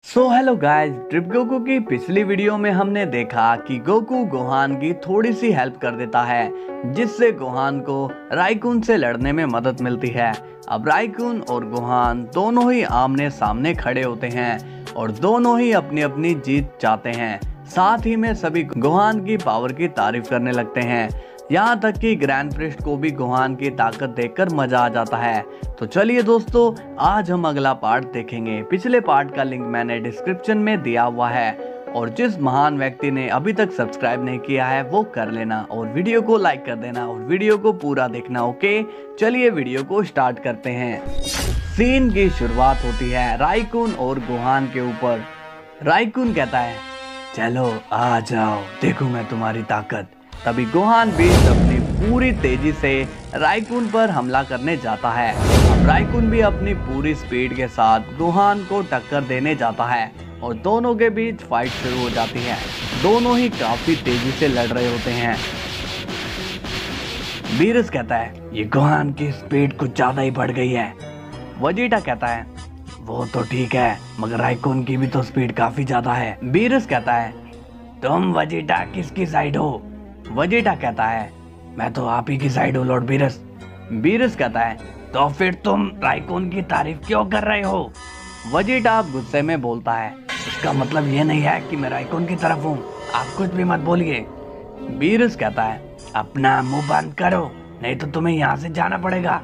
Hello guys, trip Goku की पिछली video में हमने देखा कि गोकू गोहान की थोड़ी सी हेल्प कर देता है, जिससे गोहान को राइकुन से लड़ने में मदद मिलती है। अब राइकुन और गोहान दोनों ही आमने सामने खड़े होते हैं और दोनों ही अपनी अपनी जीत चाहते हैं। साथ ही में सभी गोहान की पावर की तारीफ करने लगते हैं, यहाँ तक कि ग्रैंड प्रिस्ट को भी गोहान की ताकत देखकर मजा आ जाता है। तो चलिए दोस्तों, आज हम अगला पार्ट देखेंगे। पिछले पार्ट का लिंक मैंने डिस्क्रिप्शन में दिया हुआ है और जिस महान व्यक्ति ने अभी तक सब्सक्राइब नहीं किया है वो कर लेना और वीडियो को लाइक कर देना और वीडियो को पूरा देखना। ओके, चलिए वीडियो को स्टार्ट करते हैं। सीन की शुरुआत होती है राइकुन और गोहान के ऊपर। राइकुन कहता है, चलो आ जाओ, देखो मैं तुम्हारी ताकत। तभी गोहान भी अपनी पूरी तेजी से राइकुन पर हमला करने जाता है। अब राइकुन भी अपनी पूरी स्पीड के साथ गोहान को टक्कर देने जाता है और दोनों के बीच फाइट शुरू हो जाती है। दोनों ही काफी तेजी से लड़ रहे होते हैं। बीरस कहता है, ये गोहान की स्पीड कुछ ज्यादा ही बढ़ गई है। वजीटा कहता है, वो तो ठीक है, मगर राइकुन की भी तो स्पीड काफी ज्यादा है। बीरस कहता है, तुम वजीटा किसकी साइड हो? वजीटा कहता है, मैं तो आप ही की साइड हूँ लॉर्ड बीरस। बीरस कहता है, तो फिर तुम राइकुन की तारीफ क्यों कर रहे हो? वजीटा गुस्से में बोलता है, इसका मतलब ये नहीं है कि मैं राइकुन की तरफ हूँ, आप कुछ भी मत बोलिए। बीरस कहता है, अपना मुंह बंद करो, नहीं तो तुम्हें यहाँ से जाना पड़ेगा।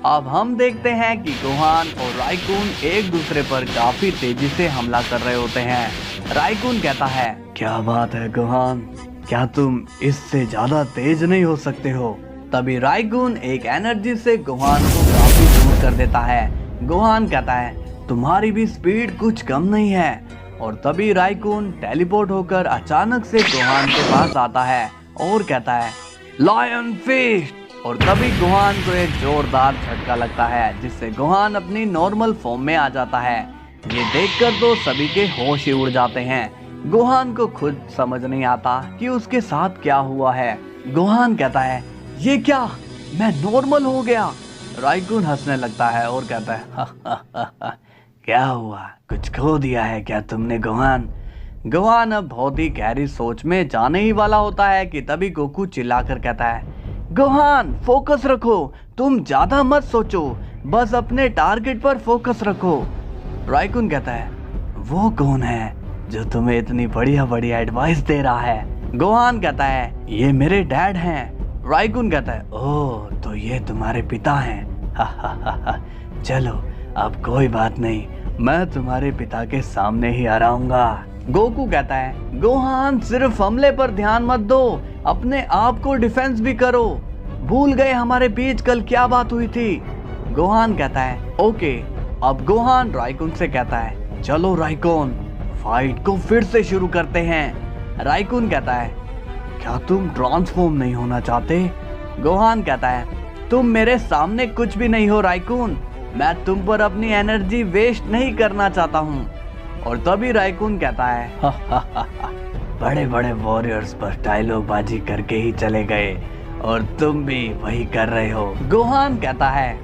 अब हम देखते हैं कि गोहान और राइकुन एक दूसरे पर काफी तेजी से हमला कर रहे होते हैं। राइकुन कहता है, क्या बात है गोहान, क्या तुम इससे ज्यादा तेज नहीं हो सकते हो? तभी राइकुन एक एनर्जी से गोहान को काफी दूर कर देता है। गोहान कहता है, तुम्हारी भी स्पीड कुछ कम नहीं है। और तभी राइकुन टेलीपोर्ट होकर अचानक से गोहान के पास आता है और कहता है, लायन फिस्ट। और तभी गोहान को एक जोरदार झटका लगता है, जिससे गोहान अपनी नॉर्मल फॉर्म में आ जाता है। ये देखकर तो सभी के होश ही उड़ जाते हैं। गोहान को खुद समझ नहीं आता कि उसके साथ क्या हुआ है। गोहान कहता है, ये क्या, मैं नॉर्मल हो गया? राइकुन हंसने लगता है और कहता है, हा, हा, हा, हा, क्या हुआ, कुछ खो दिया है क्या तुमने गोहान? गोहान अब बहुत ही गहरी सोच में जाने ही वाला होता है कि तभी गोकू चिल्लाकर कहता है, गोहान फोकस रखो, तुम ज्यादा मत सोचो, बस अपने टारगेट पर फोकस रखो। राइकुन कहता है, वो कौन है जो तुम्हें इतनी बढ़िया बढ़िया एडवाइस दे रहा है? गोहान कहता है, ये मेरे डैड हैं। राइकुन कहता है, ओह, तो ये तुम्हारे पिता हैं। हा हा हा हा, चलो अब कोई बात नहीं, मैं तुम्हारे पिता के सामने ही हराऊंगा। गोकू कहता है, गोहान सिर्फ हमले पर ध्यान मत दो, अपने आप को डिफेंस भी करो। भूल गए हमारे बीच कल क्या बात हुई थी? गोहान कहता है, ओके। अब गोहान राइकुन से कहता है, चलो राइकुन, फाइट को फिर से शुरू करते हैं। राइकुन कहता है, क्या तुम ट्रांसफॉर्म नहीं होना चाहते? गोहान कहता है, तुम मेरे सामने कुछ भी नहीं हो राइकुन, मैं तुम पर अपनी एनर्जी वेस्ट नहीं करना चाहता हूँ। और तभी राइकुन कहता है, हा, हा, हा, हा, बड़े बड़े वॉरियर्स पर डायलॉग बाजी करके ही चले गए और तुम भी वही कर रहे हो। गोहान कहता है,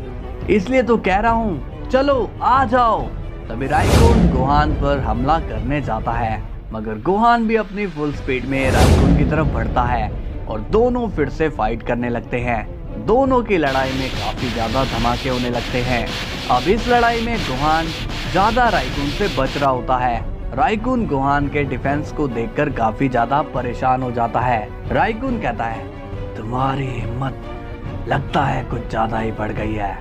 इसलिए तो कह रहा हूँ, चलो आ जाओ। तभी राइकुन गोहान पर हमला करने जाता है, मगर गोहान भी अपनी फुल स्पीड में राइकुन की तरफ बढ़ता है और दोनों फिर से फाइट करने लगते हैं। दोनों की लड़ाई में काफी ज्यादा धमाके होने लगते हैं। अब इस लड़ाई में गोहान ज्यादा राइकुन से बच रहा होता है। राइकुन गोहान के डिफेंस को देखकर काफी ज्यादा परेशान हो जाता है। राइकुन कहता है, तुम्हारी हिम्मत लगता है कुछ ज्यादा ही बढ़ गई है,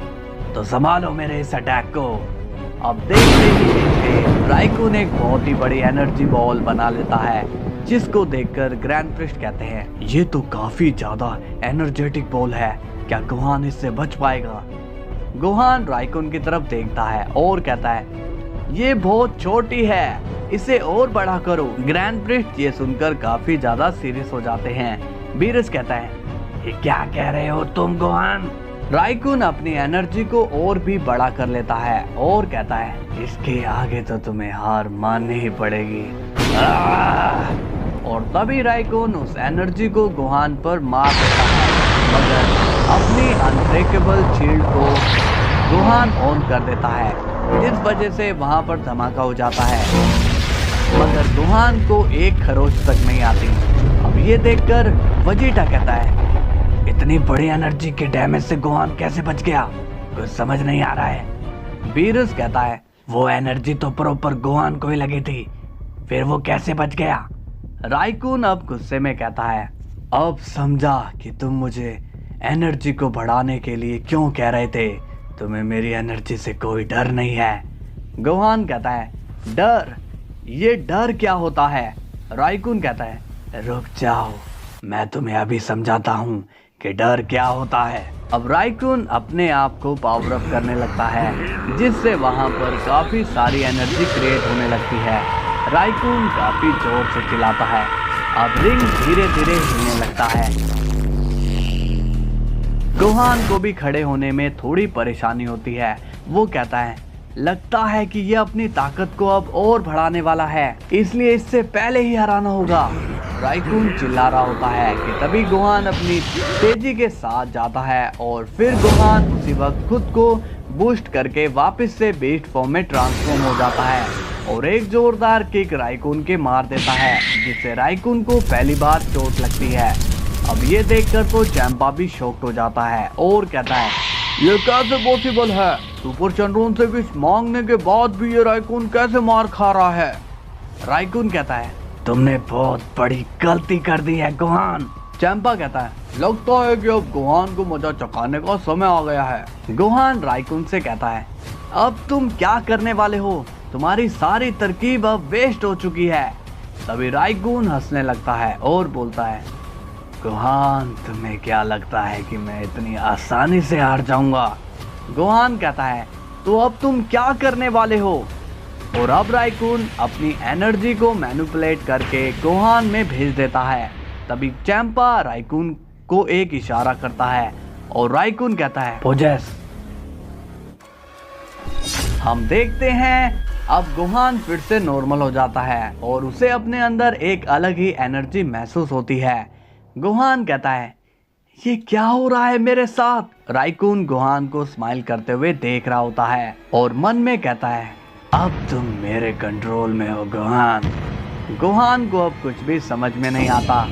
तो संभालो मेरे इस अटैक को। अब देखते ही देखते राइकुन एक बहुत ही बड़ी एनर्जी बॉल बना लेता है, जिसको देखकर ग्रैंड प्रिस्ट कहते हैं, ये तो काफी ज्यादा एनर्जेटिक बॉल है, क्या गोहान इससे बच पाएगा? गोहान राइकुन की तरफ देखता है और कहता है, ये बहुत छोटी है, इसे और बड़ा करो। ग्रैंड प्रिस्ट ये सुनकर काफी ज्यादा सीरियस हो जाते हैं। बीरस कहता है, ये क्या कह रहे हो तुम गोहान? राइकुन अपनी एनर्जी को और भी बड़ा कर लेता है और कहता है, इसके आगे तो तुम्हें हार माननी ही पड़ेगी। और तभी राइकुन उस एनर्जी को गोहान पर मार देता है, मगर अपनी अनब्रेकेबल शील्ड को गोहान ऑन कर देता है जिस वजह से वहां पर धमाका हो जाता है, मगर गोहान को एक खरोच तक नहीं आती। अब ये देखकर वेजिटा कहता है, इतनी बड़ी एनर्जी के डैमेज से गोहान कैसे बच गया, कुछ समझ नहीं आ रहा है। बीरस कहता है, वो एनर्जी तो प्रॉपर गोहान को ही लगी थी, फिर वो कैसे बच गया। राइकुन अब गुस्से में कहता है, अब समझा कि तुम मुझे एनर्जी को बढ़ाने के लिए क्यों कह रहे थे, तुम्हें मेरी एनर्जी से कोई डर नहीं है। गोहान कहता है, डर? ये डर क्या होता है? राइकुन कहता है, रुक जाओ, मैं तुम्हें अभी समझाता हूँ कि डर क्या होता है। अब राइकुन अपने आप को पावर अप करने लगता है, जिससे वहां पर काफी सारी एनर्जी क्रिएट होने लगती है। राइकुन काफी जोर से चिल्लाता है। अब रिंग धीरे धीरे हिलने लगता है। गोहान को भी खड़े होने में थोड़ी परेशानी होती है। वो कहता है, लगता है कि ये अपनी ताकत को अब और बढ़ाने वाला है, इसलिए इससे पहले ही हराना होगा। राइकुन चिल्ला रहा होता है कि तभी गोहान अपनी तेजी के साथ जाता है और फिर गोहान उसी वक्त खुद को बूस्ट करके वापस से बीस्ट फॉर्म में ट्रांसफॉर्म हो जाता है और एक जोरदार किक राइकुन के मार देता है, जिससे राइकुन को पहली बार चोट लगती है। अब ये देखकर तो चैंपा भी शॉक्ड हो जाता है और कहता है, ये कैसे पॉसिबल है, सुपर चंद्रोन से विश मांगने के बाद भी ये राइकुन कैसे मार खा रहा है। राइकुन कहता है, तुमने बहुत बड़ी गलती कर दी है गोहान। चैंपा कहता है, लगता है कि अब गोहान को मजा चखाने का समय आ गया है। गोहान राइकुन से कहता है, अब तुम क्या करने वाले हो, तुम्हारी सारी तरकीब अब वेस्ट हो चुकी है। तभी राइकुन हंसने लगता है और बोलता है, गोहान तुम्हें क्या लगता है कि मैं इतनी आसानी से हार जाऊंगा। गोहान कहता है, तो अब तुम क्या करने वाले हो। और अब राइकुन अपनी एनर्जी को मैनिपुलेट करके गोहान में भेज देता है। तभी चैंपा राइकुन को एक इशारा करता है और राइकुन कहता है, पोजेस। हम देखते हैं अब गोहान फिर से नॉर्मल हो जाता है और उसे अपने अंदर एक अलग ही एनर्जी महसूस होती है। गोहान कहता है, ये क्या हो रहा है मेरे साथ। राइकुन गोहान को स्माइल करते हुए देख रहा होता है और मन में कहता है, अब तुम मेरे कंट्रोल में हो गोहान। गोहान को अब कुछ भी समझ में नहीं आता।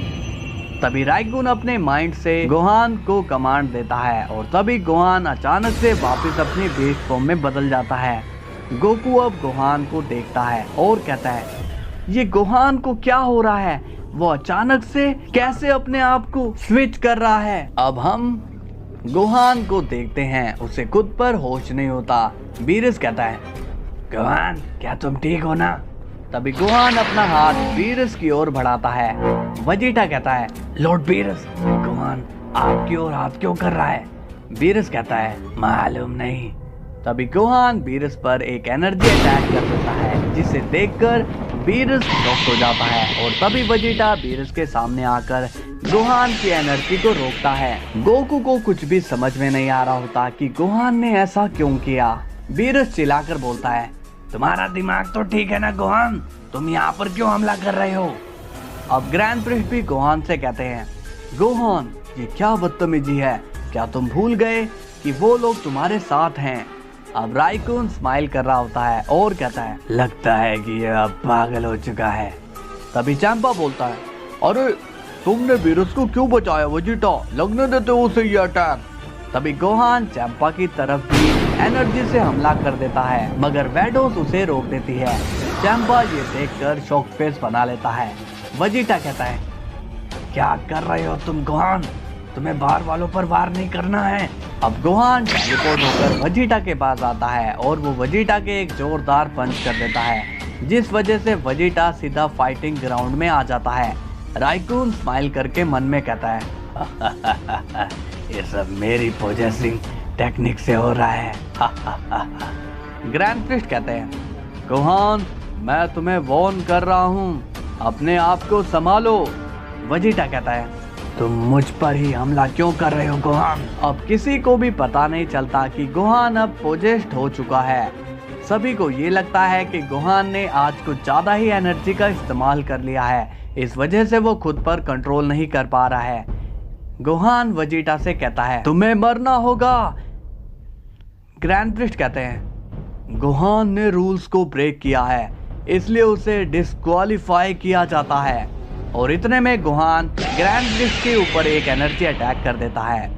तभी राइकुन अपने माइंड से गोहान को कमांड देता है और तभी गोहान अचानक से वापस अपनी बेस्ट फॉर्म में बदल जाता है। गोकू अब गोहान को देखता है और कहता है, ये गोहान को क्या हो रहा है, वो अचानक से कैसे अपने आप को स्विच कर रहा है। अब हम गोहान को देखते हैं, उसे खुद पर होश नहीं होता। बीरस कहता है, गोहान क्या तुम ठीक हो ना। तभी गोहान अपना हाथ बीरस की ओर बढ़ाता है। वेजिटा कहता है, लॉर्ड बीरस, गोहान आपकी ओर हाथ क्यों कर रहा है। बीरस कहता है, मालूम नहीं। तभी गोहान बीरस पर एक एनर्जी अटैक कर देता है, जिसे देखकर बीरस शॉक हो जाता है और तभी वेजिटा बीरस के सामने आकर गोहान की एनर्जी को रोकता है। गोकू को कुछ भी समझ में नहीं आ रहा होता कि गोहान ने ऐसा क्यों किया। बीरस चिल्लाकर बोलता है, तुम्हारा दिमाग तो ठीक है ना गोहान, तुम यहाँ पर क्यों हमला कर रहे हो। अब ग्रैंड प्रिस्ट भी गोहान से कहते हैं, गोहान ये क्या बदतमीजी है, क्या तुम भूल गए कि वो लोग तुम्हारे साथ हैं। अब राइकुन स्माइल कर रहा होता है और कहता है, लगता है कि ये अब पागल हो चुका है। तभी चैंपा बोलता है, अरे तुमने बीरस को क्यों बचाया वेजिटा, लगने देते उसे ये अटैक। तभी गोहान चैंपा की तरफ भी एनर्जी से हमला कर देता है, मगर वैडोस उसे रोक देती है। चैंपा ये देखकर शॉक फेस बना लेता है। वेजिटा कहता है, क्या कर रहे हो तुम गोहान, तुम्हें बाहर वालों पर वार नहीं करना है। अब गोहान टेलीपोर्ट होकर वेजिटा के पास आता है और वो वेजिटा के एक जोरदार पंच कर देता है, जिस वजह से वेजिटा सीधा फाइटिंग ग्राउंड में आ जाता है। राइकुन स्माइल करके मन में कहता है, ये सब मेरी पोजेसिंग टेक्निक से हो रहा है। ग्रैंड प्रिस्ट कहते हैं, गोहान मैं तुम्हें वार्न कर रहा हूँ, अपने आप को संभालो। वेजिटा कहता है, तुम मुझ पर ही हमला क्यों कर रहे हो गोहान। अब किसी को भी पता नहीं चलता कि गोहान अब पोजेस्ड हो चुका है। सभी को ये लगता है कि गोहान ने आज कुछ ज्यादा ही एनर्जी का इस्तेमाल कर लिया है, इस वजह से वो खुद पर कंट्रोल नहीं कर पा रहा है। गोहान वेजिटा से कहता है, तुम्हें मरना होगा। ग्रैंड प्रिस्ट कहते हैं, गोहान ने रूल्स को ब्रेक किया है, इसलिए उसे डिस्क्वालीफाई किया जाता है। और इतने में गोहान ग्रैंड मिनिस्टर के ऊपर एक एनर्जी अटैक कर देता है,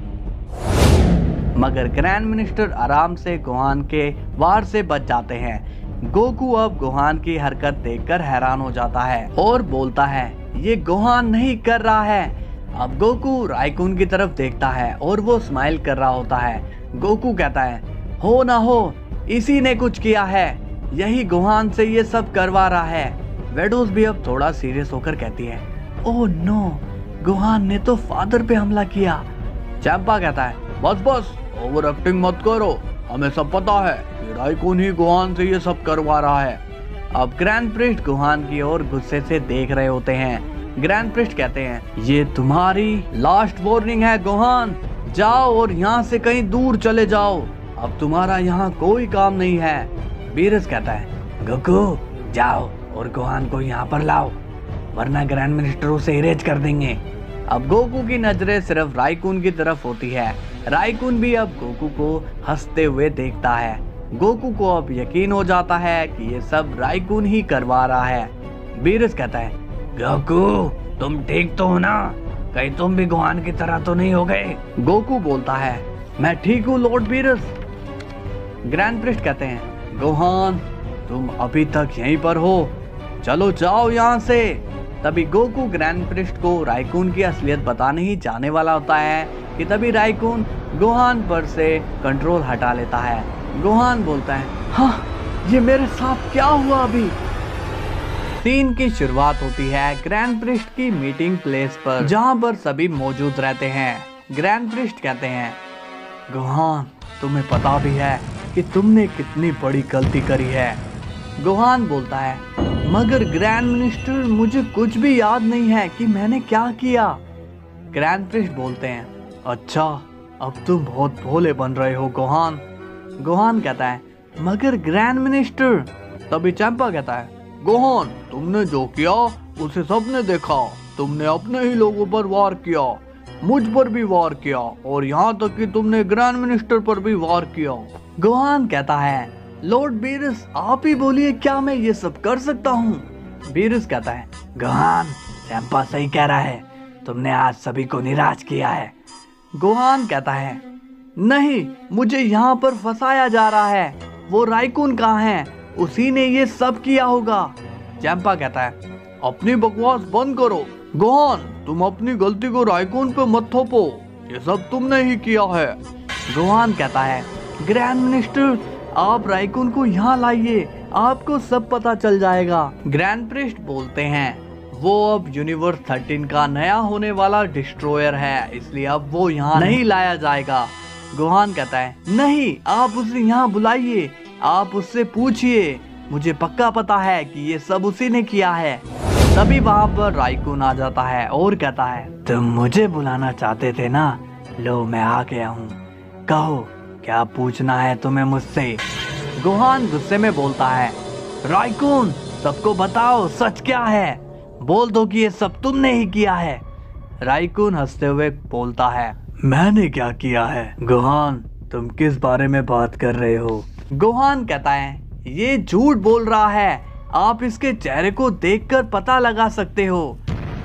मगर ग्रैंड मिनिस्टर आराम से गोहान के वार से बच जाते हैं। गोकू अब गोहान की हरकत देखकर हैरान हो जाता है और बोलता है ये गोहान नहीं कर रहा है। अब गोकू राइकून की तरफ देखता है और वो स्माइल कर रहा होता है। गोकू कहता है हो ना हो इसी ने कुछ किया है, यही गोहान से ये सब करवा रहा है। वेडोस भी अब थोड़ा सीरियस होकर कहती है ओह नो, गोहान ने तो फादर पे हमला किया। चैंपा कहता है बस बस ओवर एक्टिंग मत करो, हमें सब पता है कि राइकून ही गोहान से ये सब करवा रहा है। अब ग्रैंड प्रिस्ट गोहान की ओर गुस्से से देख रहे होते हैं। ग्रैंड प्रिस्ट कहते हैं ये तुम्हारी लास्ट वार्निंग है गोहान, जाओ और यहाँ से कहीं दूर चले जाओ, अब तुम्हारा यहाँ कोई काम नहीं है। बीरस कहता है गोकू जाओ और गोहान को यहाँ पर लाओ, वरना ग्रैंड मिनिस्टर उसे इरेज कर देंगे। अब गोकू की नजरें सिर्फ राइकून की तरफ होती है। राइकून भी अब गोकू को हंसते हुए देखता है। गोकू को अब यकीन हो जाता है कि ये सब राइकून ही करवा रहा है। बीरस कहता है गोकू तुम ठीक तो हो ना, कहीं तुम भी गोहान की तरह तो नहीं हो गए। गोकू बोलता है मैं ठीक हूँ लॉर्ड बीरस। ग्रैंड प्रिस्ट कहते हैं गोहान तुम अभी तक यहीं पर हो, चलो जाओ यहाँ से। तभी गोकू ग्रैंड प्रिस्ट को राइकून की असलियत बताने ही जाने वाला होता है कि तभी राइकून गोहान पर से कंट्रोल हटा लेता है। गोहान बोलता है हाँ ये मेरे साथ क्या हुआ अभी। सीन की शुरुआत होती है ग्रैंड प्रिस्ट की मीटिंग प्लेस पर, जहाँ पर सभी मौजूद रहते हैं। ग्रैंड प्रिस्ट कहते हैं गोहान तुम्हें पता भी है कि तुमने कितनी बड़ी गलती करी है। गोहान बोलता है मगर ग्रैंड मिनिस्टर मुझे कुछ भी याद नहीं है कि मैंने क्या किया। ग्रैंड प्रिस्ट बोलते हैं अच्छा अब तुम बहुत भोले बन रहे हो गोहान। गोहान कहता है मगर ग्रैंड मिनिस्टर। तभी चैंपा कहता है गोहान तुमने जो किया उसे सबने देखा, तुमने अपने ही लोगों पर वार किया, मुझ पर भी वार किया और यहाँ तक कि तुमने ग्रैंड मिनिस्टर पर भी वार किया। गोहान कहता है लॉर्ड बीरस आप ही बोलिए क्या मैं ये सब कर सकता हूँ। बीरस कहता है गोहान चैंपा सही कह रहा है, तुमने आज सभी को निराश किया है। गोहान कहता है नहीं मुझे यहाँ पर फंसाया जा रहा है, वो राइकून कहाँ है, उसी ने ये सब किया होगा। चैंपा कहता है अपनी बकवास बंद करो गोहान, तुम अपनी गलती को राइकून पे मत थोपो, ये सब तुमने ही किया है। गोहान कहता है ग्रैंड मिनिस्टर आप राइकून को यहाँ लाइए, आपको सब पता चल जाएगा। ग्रैंड प्रिस्ट बोलते हैं वो अब यूनिवर्स 13 का नया होने वाला डिस्ट्रॉयर है, इसलिए अब वो यहाँ नहीं लाया जाएगा। गोहान कहता है नहीं आप उसे यहाँ बुलाइए, आप उससे पूछिए, मुझे पक्का पता है कि ये सब उसी ने किया है। तभी वहाँ पर राइकून आ जाता है और कहता है तुम मुझे बुलाना चाहते थे ना, लो मैं आ गया हूँ, कहो क्या पूछना है तुम्हें मुझसे। गोहान गुस्से में बोलता है राइकून सबको बताओ सच क्या है, बोल दो कि ये सब तुमने ही किया है। राइकून हंसते हुए बोलता है मैंने क्या किया है। गोहान तुम किस बारे में बात कर रहे हो। गोहान कहता है ये झूठ बोल रहा है, आप इसके चेहरे को देखकर पता लगा सकते हो।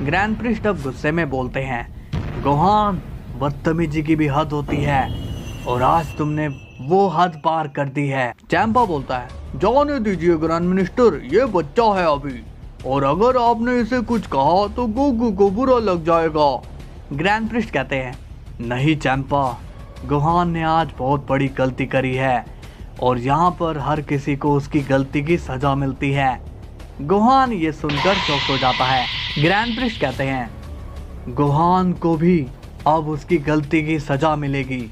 ग्रैंड प्रिस्ट अब गुस्से में बोलते हैं गोहान बदतमीजी की भी हद होती है और आज तुमने वो हद पार कर दी है। चैंपा बोलता है जाने दीजिए ग्रैंड मिनिस्टर, ये बच्चा है अभी, और अगर आपने इसे कुछ कहा तो गोकू को बुरा लग जाएगा। ग्रैंड प्रिस्ट कहते हैं नहीं चैंपा, गोहान ने आज बहुत बड़ी गलती करी है और यहाँ पर हर किसी को उसकी गलती की सजा मिलती है। गोहान ये सुनकर शॉक हो जाता है। ग्रैंड प्रिस्ट कहते हैं गोहान को भी अब उसकी गलती की सजा मिलेगी।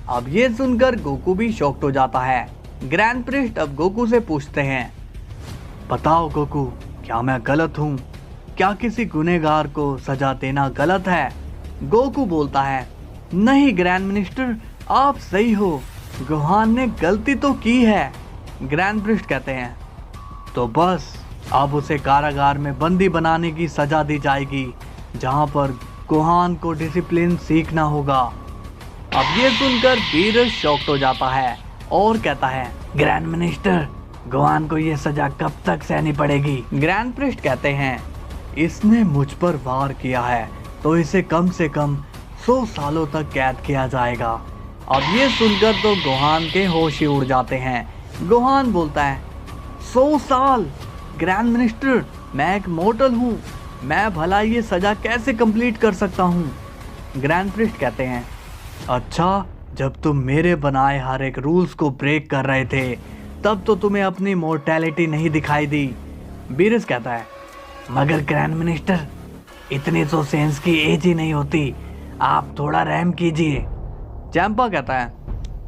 अब ये सुनकर गोकू भी शॉक्ड हो जाता है। ग्रैंड प्रिस्ट अब गोकू से पूछते हैं बताओ गोकू क्या मैं गलत हूँ, क्या किसी गुनहगार को सजा देना गलत है। गोकू बोलता है नहीं ग्रैंड मिनिस्टर आप सही हो, गोहान ने गलती तो की है। ग्रैंड प्रिस्ट कहते हैं तो बस अब उसे कारागार में बंदी बनाने की सजा दी जाएगी, जहां पर गोहान को डिसिप्लिन सीखना होगा। अब ये सुनकर बीरस शॉक्ड हो जाता है और कहता है, ग्रैंड मिनिस्टर, गोहान को ये सजा कब तक सहनी पड़ेगी? ग्रैंड प्रिस्ट कहते हैं, इसने मुझ पर वार किया है तो इसे कम से कम 100 सालों तक कैद किया जाएगा। अब ये सुनकर तो गोहान के होश ही उड़ जाते हैं। गोहान बोलता है, 100 साल? ग्रैंड मिनिस्टर, मैं एक मॉर्टल हूँ, मैं भला ये सजा कैसे कंप्लीट कर सकता हूँ? ग्रैंड प्रिस्ट कहते हैं, अच्छा, जब तुम मेरे बनाए हर एक रूल्स को ब्रेक कर रहे थे तब तो तुम्हें अपनी मोर्टेलिटी नहीं दिखाई दी। बीरस कहता है, मगर ग्रैंड मिनिस्टर, इतनी तो सेंस की एज ही नहीं होती, आप थोड़ा रहम कीजिए। चैंपा कहता है,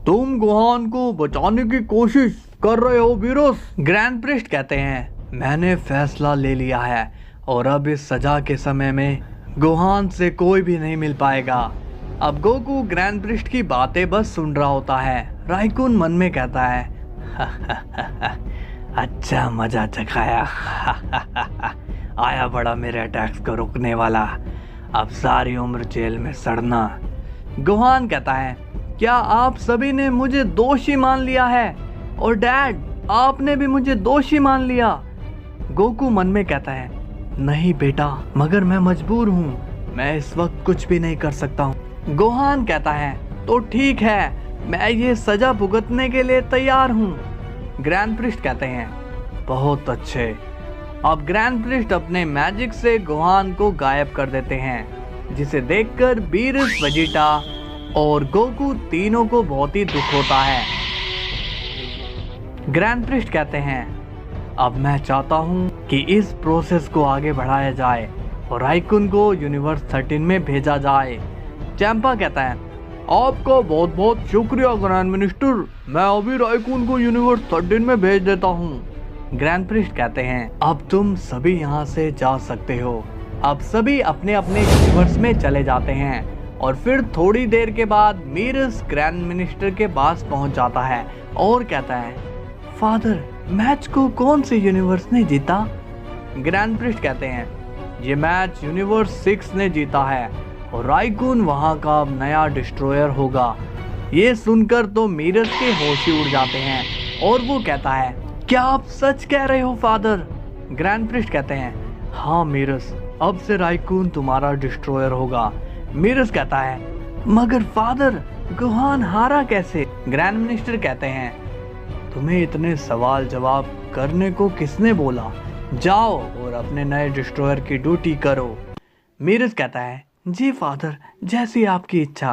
तुम गोहान को बचाने की कोशिश कर रहे हो बीरस? ग्रैंड प्रिस्ट कहते हैं, मैंने फैसला ले लिया है और अब इस सजा के समय में गोहान से कोई भी नहीं मिल पाएगा। अब गोकू ग्रैंड प्रिस्ट की बातें बस सुन रहा होता है। राइकुन मन में कहता है, अच्छा मजा चखाया। आया बड़ा मेरे अटैक्स को रोकने वाला, अब सारी उम्र जेल में सड़ना। गोहान कहता है, क्या आप सभी ने मुझे दोषी मान लिया है? और डैड, आपने भी मुझे दोषी मान लिया? गोकू मन में कहता है, नहीं बेटा, मगर मैं मजबूर हूँ, मैं इस वक्त कुछ भी नहीं कर सकता हूँ। गोहान कहता है, तो ठीक है, मैं ये सजा भुगतने के लिए तैयार हूँ। ग्रैंड प्रिस्ट कहते हैं, बहुत अच्छे। अब ग्रैंड प्रिस्ट अपने मैजिक से गोहान को गायब कर देते हैं, जिसे देखकर बीरस, वेजिटा और गोकू तीनों को बहुत ही दुख होता है। ग्रैंड प्रिस्ट कहते हैं, अब मैं चाहता हूँ कि इस प्रोसेस को आगे बढ़ाया जाए और राइकुन को यूनिवर्स 13 में भेजा जाए। चैंपा कहता है, आपका बहुत बहुत शुक्रिया ग्रैंड मिनिस्टर, मैं अभी राइकुन को यूनिवर्स 13 में भेज देता हूँ। ग्रैंड प्रिस्ट कहते हैं, अब तुम सभी यहाँ से जा सकते हो। अब सभी अपने अपने यूनिवर्स में चले जाते हैं और फिर थोड़ी देर के बाद मीरस ग्रैंड मिनिस्टर के पास पहुँच जाता है और कहता है, फादर, मैच को कौन से यूनिवर्स ने जीता? ग्रैंड प्रिस्ट कहते हैं, ये मैच यूनिवर्स 6 ने जीता है और राइकुन वहां का नया डिस्ट्रॉयर होगा। ये सुनकर तो मीरस के होश ही उड़ जाते हैं और वो कहता है, क्या आप सच कह रहे हो फादर? ग्रैंड प्रिस्ट कहते हैं, हाँ मीरस, अब से राइकुन तुम्हारा डिस्ट्रॉयर होगा। मीरस कहता है, मगर फादर, गोहान हारा कैसे? ग्रैंड मिनिस्टर कहते हैं, तुम्हें इतने सवाल जवाब करने को किसने बोला? जाओ और अपने नए डिस्ट्रॉयर की ड्यूटी करो। मीरस कहता है, जी फादर, जैसी आपकी इच्छा।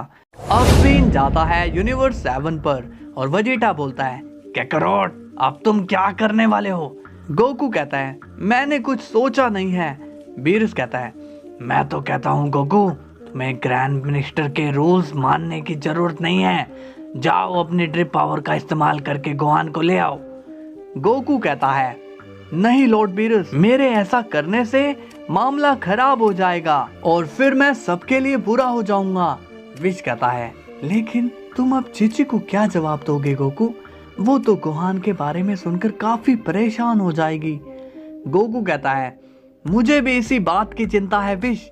अब सीन जाता है यूनिवर्स 7 पर और वेजिटा बोलता है, कैकरोट, अब तुम क्या करने वाले हो? गोकू कहता है, मैंने कुछ सोचा नहीं है। बीरस कहता है, मैं तो कहता हूँ गोकू, तुम्हें ग्रैंड मिनिस्टर के रूल्स मानने की जरूरत नहीं है, जाओ अपनी ड्रिप पावर का इस्तेमाल करके गोहान को ले आओ। गोकू कहता है, नहीं लॉर्ड बीरस, मेरे ऐसा करने से मामला खराब हो जाएगा और फिर मैं सबके लिए बुरा हो जाऊंगा। विश कहता है, लेकिन तुम अब चीची को क्या जवाब दोगे गोकू? वो तो गोहान के बारे में सुनकर काफी परेशान हो जाएगी। गोकू कहता है, मुझे भी इसी बात की चिंता है विश।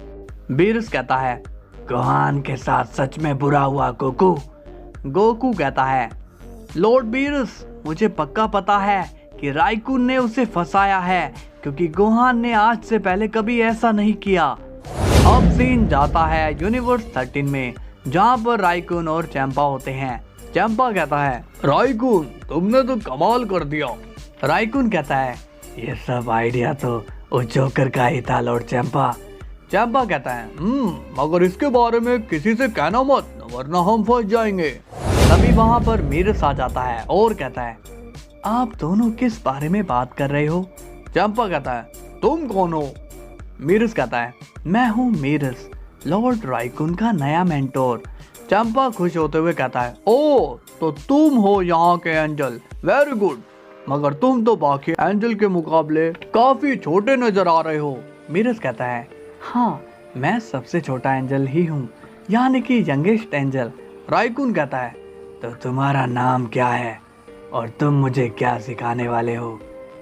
बीरस कहता है, गोहान के साथ सच में बुरा हुआ गोकू। गोकू कहता है, लॉर्ड बीरस, मुझे पक्का पता है कि राइकुन ने उसे फंसाया है, क्योंकि गोहान ने आज से पहले कभी ऐसा नहीं किया। अब सीन जाता है यूनिवर्स 13 में, जहाँ पर राइकुन और चैंपा होते हैं। चैंपा कहता है, राइकुन, तुमने तो कमाल कर दिया। राइकुन कहता है, ये सब आइडिया तो उस जोकर का ही था लॉर्ड चैंपा। चैंपा कहता है, मगर इसके बारे में किसी से कहना मत, वरना हम फंस जाएंगे। तभी वहाँ पर मीरस आ जाता है और कहता है, आप दोनों किस बारे में बात कर रहे हो? चैंपा कहता है, तुम कौन हो? मीरस कहता है, मैं हूँ मीरस, लॉर्ड राइकुन का नया मेंटोर। चैंपा खुश होते हुए कहता है, ओ, तो तुम हो यहाँ के एंजल, वेरी गुड, मगर तुम तो बाकी एंजल के मुकाबले काफी छोटे नजर आ रहे हो। मीरस कहता है, हाँ, मैं सबसे छोटा एंजल ही हूँ, यानी कि यंगेस्ट एंजल। राइकुन कहता है, तो तुम्हारा नाम क्या है और तुम मुझे क्या सिखाने वाले हो?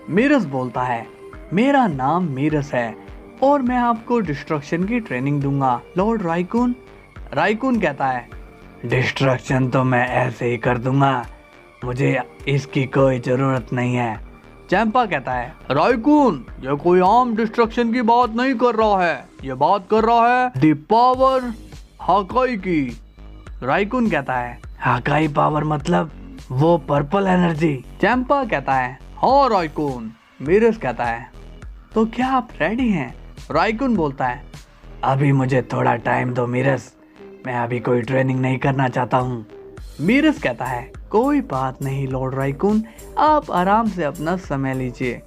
मीरस बोलता है, मेरा नाम मीरस है और मैं आपको डिस्ट्रक्शन की ट्रेनिंग दूंगा लॉर्ड राइकुन। राइकुन कहता है, डिस्ट्रक्शन तो मैं ऐसे ही कर दूंगा, मुझे इसकी कोई जरूरत नहीं है। चैंपा कहता है, राइकुन ये कोई आम डिस्ट्रक्शन की बात नहीं कर रहा है, ये बात कर रहा है द पावर हाकाई की। राइकुन कहता है, हाकाई पावर मतलब वो पर्पल एनर्जी। चैंपा कहता है, हाँ राइकुन। मीरस कहता है, तो क्या आप रेडी हैं? राइकुन बोलता है, अभी मुझे थोड़ा टाइम दो मीरस, मैं अभी कोई ट्रेनिंग नहीं करना चाहता हूँ। मीरस कहता है, कोई बात नहीं लॉर्ड राइकुन, आप आराम से अपना समय लीजिए।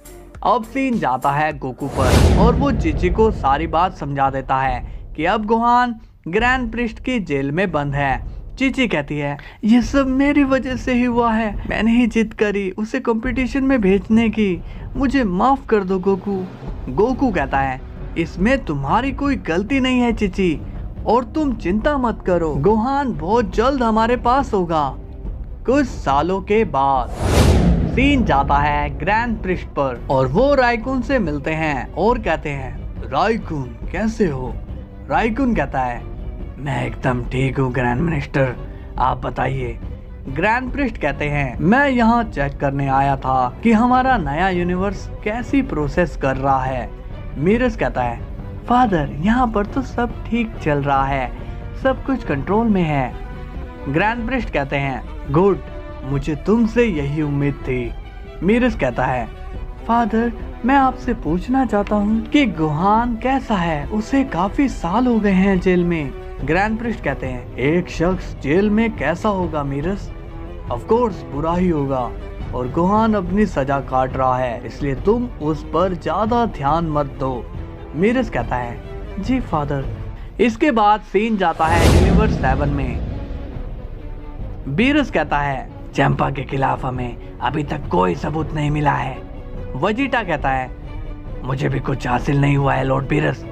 अब सीन जाता है गोकू पर और वो चिची को सारी बात समझा देता है कि अब गोहान ग्रैंड प्रिस्ट की जेल में बंद है। चिची कहती है, ये सब मेरी वजह से ही हुआ है, मैंने ही जिद करी उसे कंपटीशन में भेजने की, मुझे माफ कर दो गोकू। गोकू कहता है, इसमें तुम्हारी कोई गलती नहीं है चिची, और तुम चिंता मत करो, गोहान बहुत जल्द हमारे पास होगा। कुछ सालों के बाद सीन जाता है ग्रैंड प्रिस्ट पर और वो राइकुन से मिलते हैं और कहते हैं, राइकुन कैसे हो? राइकुन कहता है, मैं एकदम ठीक हूँ ग्रैंड मिनिस्टर, आप बताइए। ग्रैंड प्रिस्ट कहते हैं, मैं यहाँ चेक करने आया था कि हमारा नया यूनिवर्स कैसी प्रोसेस कर रहा है। मीरस कहता है, फादर यहाँ पर तो सब ठीक चल रहा है, सब कुछ कंट्रोल में है। ग्रैंड प्रिस्ट कहते हैं, गुड, मुझे तुमसे यही उम्मीद थी। मीरस कहता है, फादर मैं आपसे पूछना चाहता हूँ कि गोहान कैसा है, उसे काफी साल हो गए हैं जेल में। ग्रैंड प्रिस्ट कहते हैं, एक शख्स जेल में कैसा होगा मीरस? ऑफ कोर्स बुरा ही होगा, और गोहान अपनी सजा काट रहा है, इसलिए तुम उस पर ज्यादा ध्यान मत दो। मीरस कहता है, जी फादर। इसके बाद सीन जाता है यूनिवर्स 7 में। बीरस कहता है, चैंपा के खिलाफ हमें अभी तक कोई सबूत नहीं मिला है। वजीटा कहता है, मुझे भी कुछ हासिल नहीं हुआ है लॉर्ड बीरस।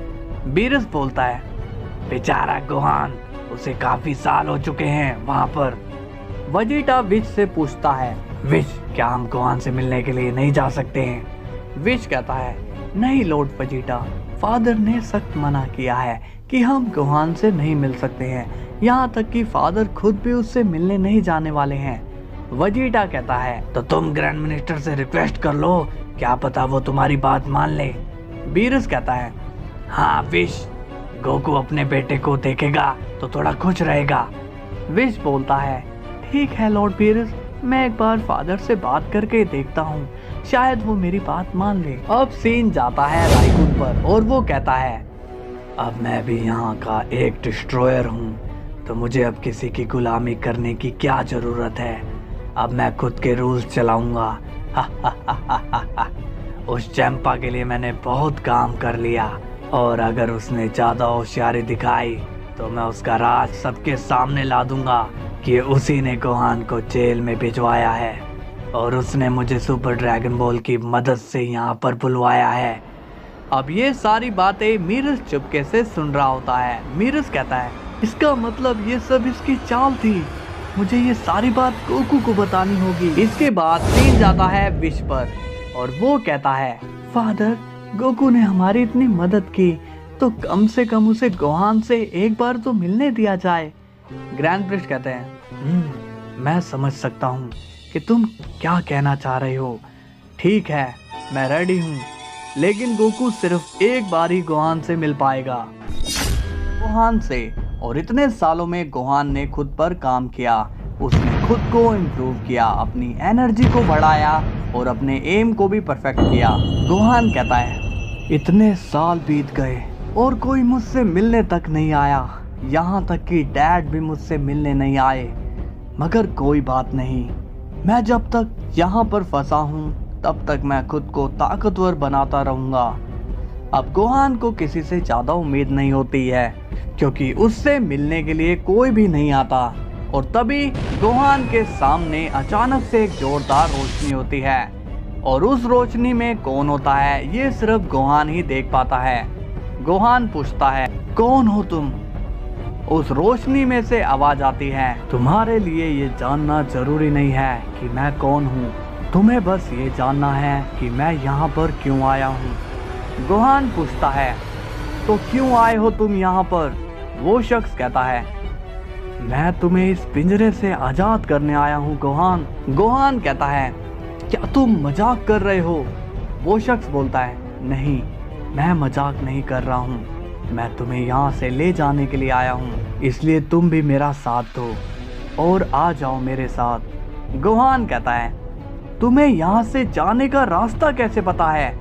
बीरस बोलता है, बेचारा गोहान, उसे काफी साल हो चुके हैं वहाँ पर। वजीटा विश से पूछता है, विश क्या हम गोहान से मिलने के लिए नहीं जा सकते हैं? विश कहता है, नहीं लॉर्ड वजीटा, फादर ने सख्त मना किया है कि हम गोहान से नहीं मिल सकते हैं, यहाँ तक कि फादर खुद भी उससे मिलने नहीं जाने वाले हैं। वजीटा कहता है, तो तुम ग्रैंड मिनिस्टर से रिक्वेस्ट कर लो, क्या पता वो तुम्हारी बात मान ले। बीरस कहता है, हाँ विश, गोकू अपने बेटे को देखेगा तो थोड़ा खुश रहेगा। विश बोलता है, ठीक है लॉर्ड बीरस, मैं एक बार फादर से बात करके देखता हूँ, शायद वो मेरी बात मान ले। अब सीन जाता है राइकुन पर और वो कहता है, अब मैं भी यहाँ का एक डिस्ट्रॉयर हूँ, तो मुझे अब किसी की गुलामी करने की क्या जरूरत है, अब मैं खुद के रूल्स चलाऊंगा। उस चैंपा के लिए मैंने बहुत काम कर लिया, और अगर उसने ज्यादा होशियारी दिखाई तो मैं उसका राज सबके सामने ला दूंगा कि उसी ने गोहान को जेल में भिजवाया है, और उसने मुझे सुपर ड्रैगन बॉल की मदद से यहाँ पर बुलवाया है। अब ये सारी बातें मीरस चुपके से सुन रहा होता है। मीरस कहता है, इसका मतलब ये सब इसकी चाल थी, मुझे ये सारी बात गोकू को बतानी होगी। इसके बाद सीन जाता है विश पर और वो कहता है, फादर गोकू ने हमारी इतनी मदद की, तो कम से कम उसे गोहान से एक बार तो मिलने दिया जाए। ग्रैंड प्रिस्ट कहते हैं, मैं समझ सकता हूँ कि तुम क्या कहना चाह रहे हो, ठीक है मैं रेडी हूँ, लेकिन गोकू सिर्फ एक बार ही गोहान से मिल पाएगा। गोहान से, और इतने सालों में गोहान ने खुद पर काम किया, उसने खुद को इम्प्रूव किया, अपनी एनर्जी को बढ़ाया और अपने एम को भी परफेक्ट किया। गोहान कहता है, इतने साल बीत गए और कोई मुझसे मिलने तक नहीं आया, यहाँ तक कि डैड भी मुझसे मिलने नहीं आए, मगर कोई बात नहीं, मैं जब तक यहाँ पर फंसा हूँ तब तक मैं खुद को ताकतवर बनाता रहूँगा। अब गोहान को किसी से ज़्यादा उम्मीद नहीं होती है, क्योंकि उससे मिलने के लिए कोई भी नहीं आता। और तभी गोहान के सामने अचानक से एक जोरदार रोशनी होती है, और उस रोशनी में कौन होता है ये सिर्फ गोहान ही देख पाता है। गोहान पूछता है, कौन हो तुम? उस रोशनी में से आवाज आती है, तुम्हारे लिए ये जानना जरूरी नहीं है कि मैं कौन हूँ, तुम्हें बस ये जानना है कि मैं यहाँ पर क्यों आया हूँ। गोहान पूछता है, तो क्यों आए हो तुम यहाँ पर? वो शख्स कहता है, मैं तुम्हें इस पिंजरे से आजाद करने आया हूँ गोहान। गोहान कहता है, क्या तुम मजाक कर रहे हो? वो शख्स बोलता है, नहीं, मैं मजाक नहीं कर रहा हूँ, मैं तुम्हें यहाँ से ले जाने के लिए आया हूँ, इसलिए तुम भी मेरा साथ दो और आ जाओ मेरे साथ। गोहान कहता है, तुम्हें यहाँ से जाने का रास्ता कैसे पता है?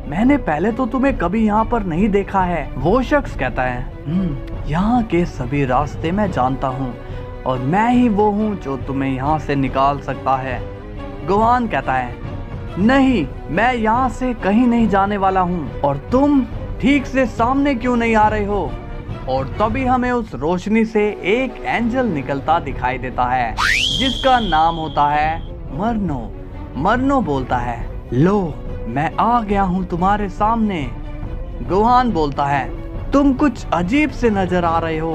मैंने पहले तो तुम्हें कभी यहाँ पर नहीं देखा है। वो शख्स कहता है, यहाँ के सभी रास्ते मैं जानता हूँ और मैं ही वो हूँ जो तुम्हें यहाँ से निकाल सकता है। गोहान कहता है, नहीं, मैं यहाँ से कहीं नहीं जाने वाला हूँ और तुम ठीक से सामने क्यों नहीं आ रहे हो? और तभी हमें उस रोशनी से एक एंजल निकलता दिखाई देता है जिसका नाम होता है मरनो। मरनो बोलता है, लो, मैं आ गया हूँ तुम्हारे सामने। गोहान बोलता है, तुम कुछ अजीब से नजर आ रहे हो,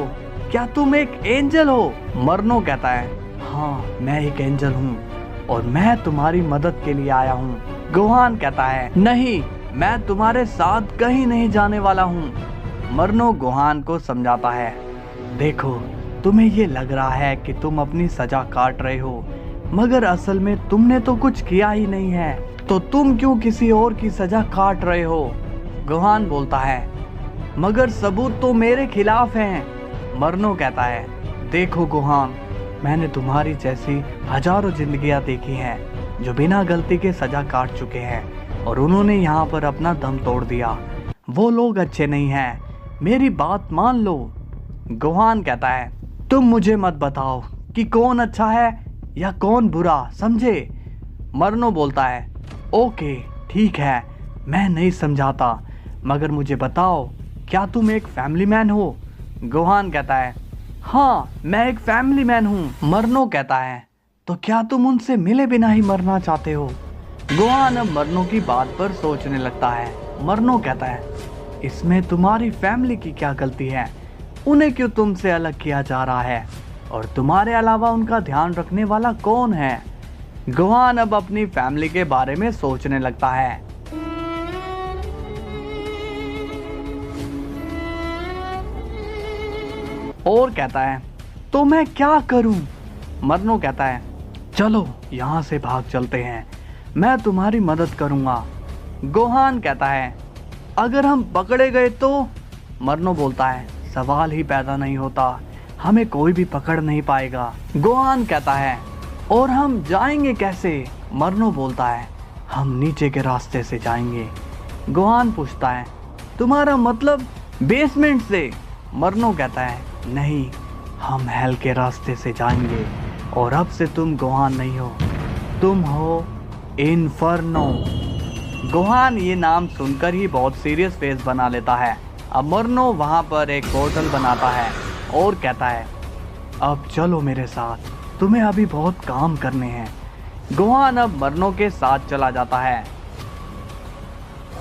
क्या तुम एक एंजल हो? मरनो कहता है, हाँ, मैं एक एंजल हूँ और मैं तुम्हारी मदद के लिए आया हूँ। गोहान कहता है, नहीं, मैं तुम्हारे साथ कहीं नहीं जाने वाला हूँ। मरनो गोहान को समझाता है, देखो, तुम्हें ये लग रहा है कि तुम अपनी सजा काट रहे हो, मगर असल में तुमने तो कुछ किया ही नहीं है, तो तुम क्यों किसी और की सजा काट रहे हो? गोहान बोलता है, मगर सबूत तो मेरे खिलाफ हैं। मरनो कहता है, देखो गोहान, मैंने तुम्हारी जैसी हजारों जिंदगियां देखी हैं जो बिना गलती के सजा काट चुके हैं और उन्होंने यहाँ पर अपना दम तोड़ दिया। वो लोग अच्छे नहीं हैं, मेरी बात मान लो। गोहान कहता है, तुम मुझे मत बताओ कि कौन अच्छा है या कौन बुरा, समझे? मरनो बोलता है, ओके, ठीक है, मैं नहीं समझाता, मगर मुझे बताओ, क्या तुम एक फैमिली मैन हो? गोहान कहता है, हाँ, मैं एक फैमिली मैन हूँ। मरनो कहता है, तो क्या तुम उनसे मिले बिना ही मरना चाहते हो? गोहान अब मरनो की बात पर सोचने लगता है। मरनो कहता है, इसमें तुम्हारी फैमिली की क्या गलती है? उन्हें क्यों तुमसे अलग किया जा रहा है? और तुम्हारे अलावा उनका ध्यान रखने वाला कौन है? गोहान अब अपनी फैमिली के बारे में सोचने लगता है। और कहता है, तो मैं क्या करूं? मरनो कहता है, चलो यहाँ से भाग चलते हैं, मैं तुम्हारी मदद करूंगा। गोहान कहता है, अगर हम पकड़े गए तो? मरनो बोलता है, सवाल ही पैदा नहीं होता, हमें कोई भी पकड़ नहीं पाएगा। गोहान कहता है, और हम जाएंगे कैसे? मरनो बोलता है, हम नीचे के रास्ते से जाएंगे। गोहान पूछता है, तुम्हारा मतलब बेसमेंट से? मरनो कहता है, नहीं, हम हेल के रास्ते से जाएंगे और अब से तुम गोहान नहीं हो, तुम हो इन्फर्नो। गोहान ये नाम सुनकर ही बहुत सीरियस फेस बना लेता है। अब मरनो वहाँ पर एक पोर्टल बनाता है और कहता है, अब चलो मेरे साथ, तुम्हें अभी बहुत काम करने हैं। गोहान अब मरनो के साथ चला जाता है।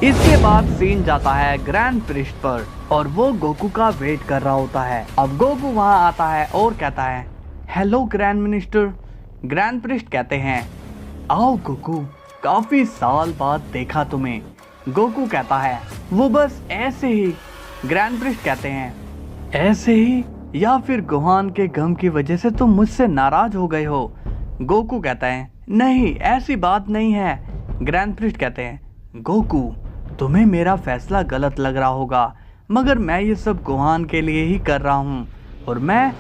इसके बाद सीन जाता है ग्रैंड प्रिस्ट पर और वो गोकू का वेट कर रहा होता है। अब गोकू वहाँ आता है और कहता है, hello grand minister. Grand priest कहते हैं, आओ गोकू, काफी साल बाद देखा तुम्हें। गोकू कहता है, वो बस ऐसे ही। ग्रैंड प्रिस्ट कहते हैं, ऐसे ही या फिर गोहान के गम की वजह से तुम मुझसे नाराज हो गए हो? गोकू कहता है, नहीं, ऐसी बात नहीं है। ग्रैंड प्रिस्ट कहते हैं, गोकू, तुम्हें मेरा फैसला गलत लग रहा होगा, मगर मैं ये सब गोहान के लिए ही कर रहा हूँ और मैं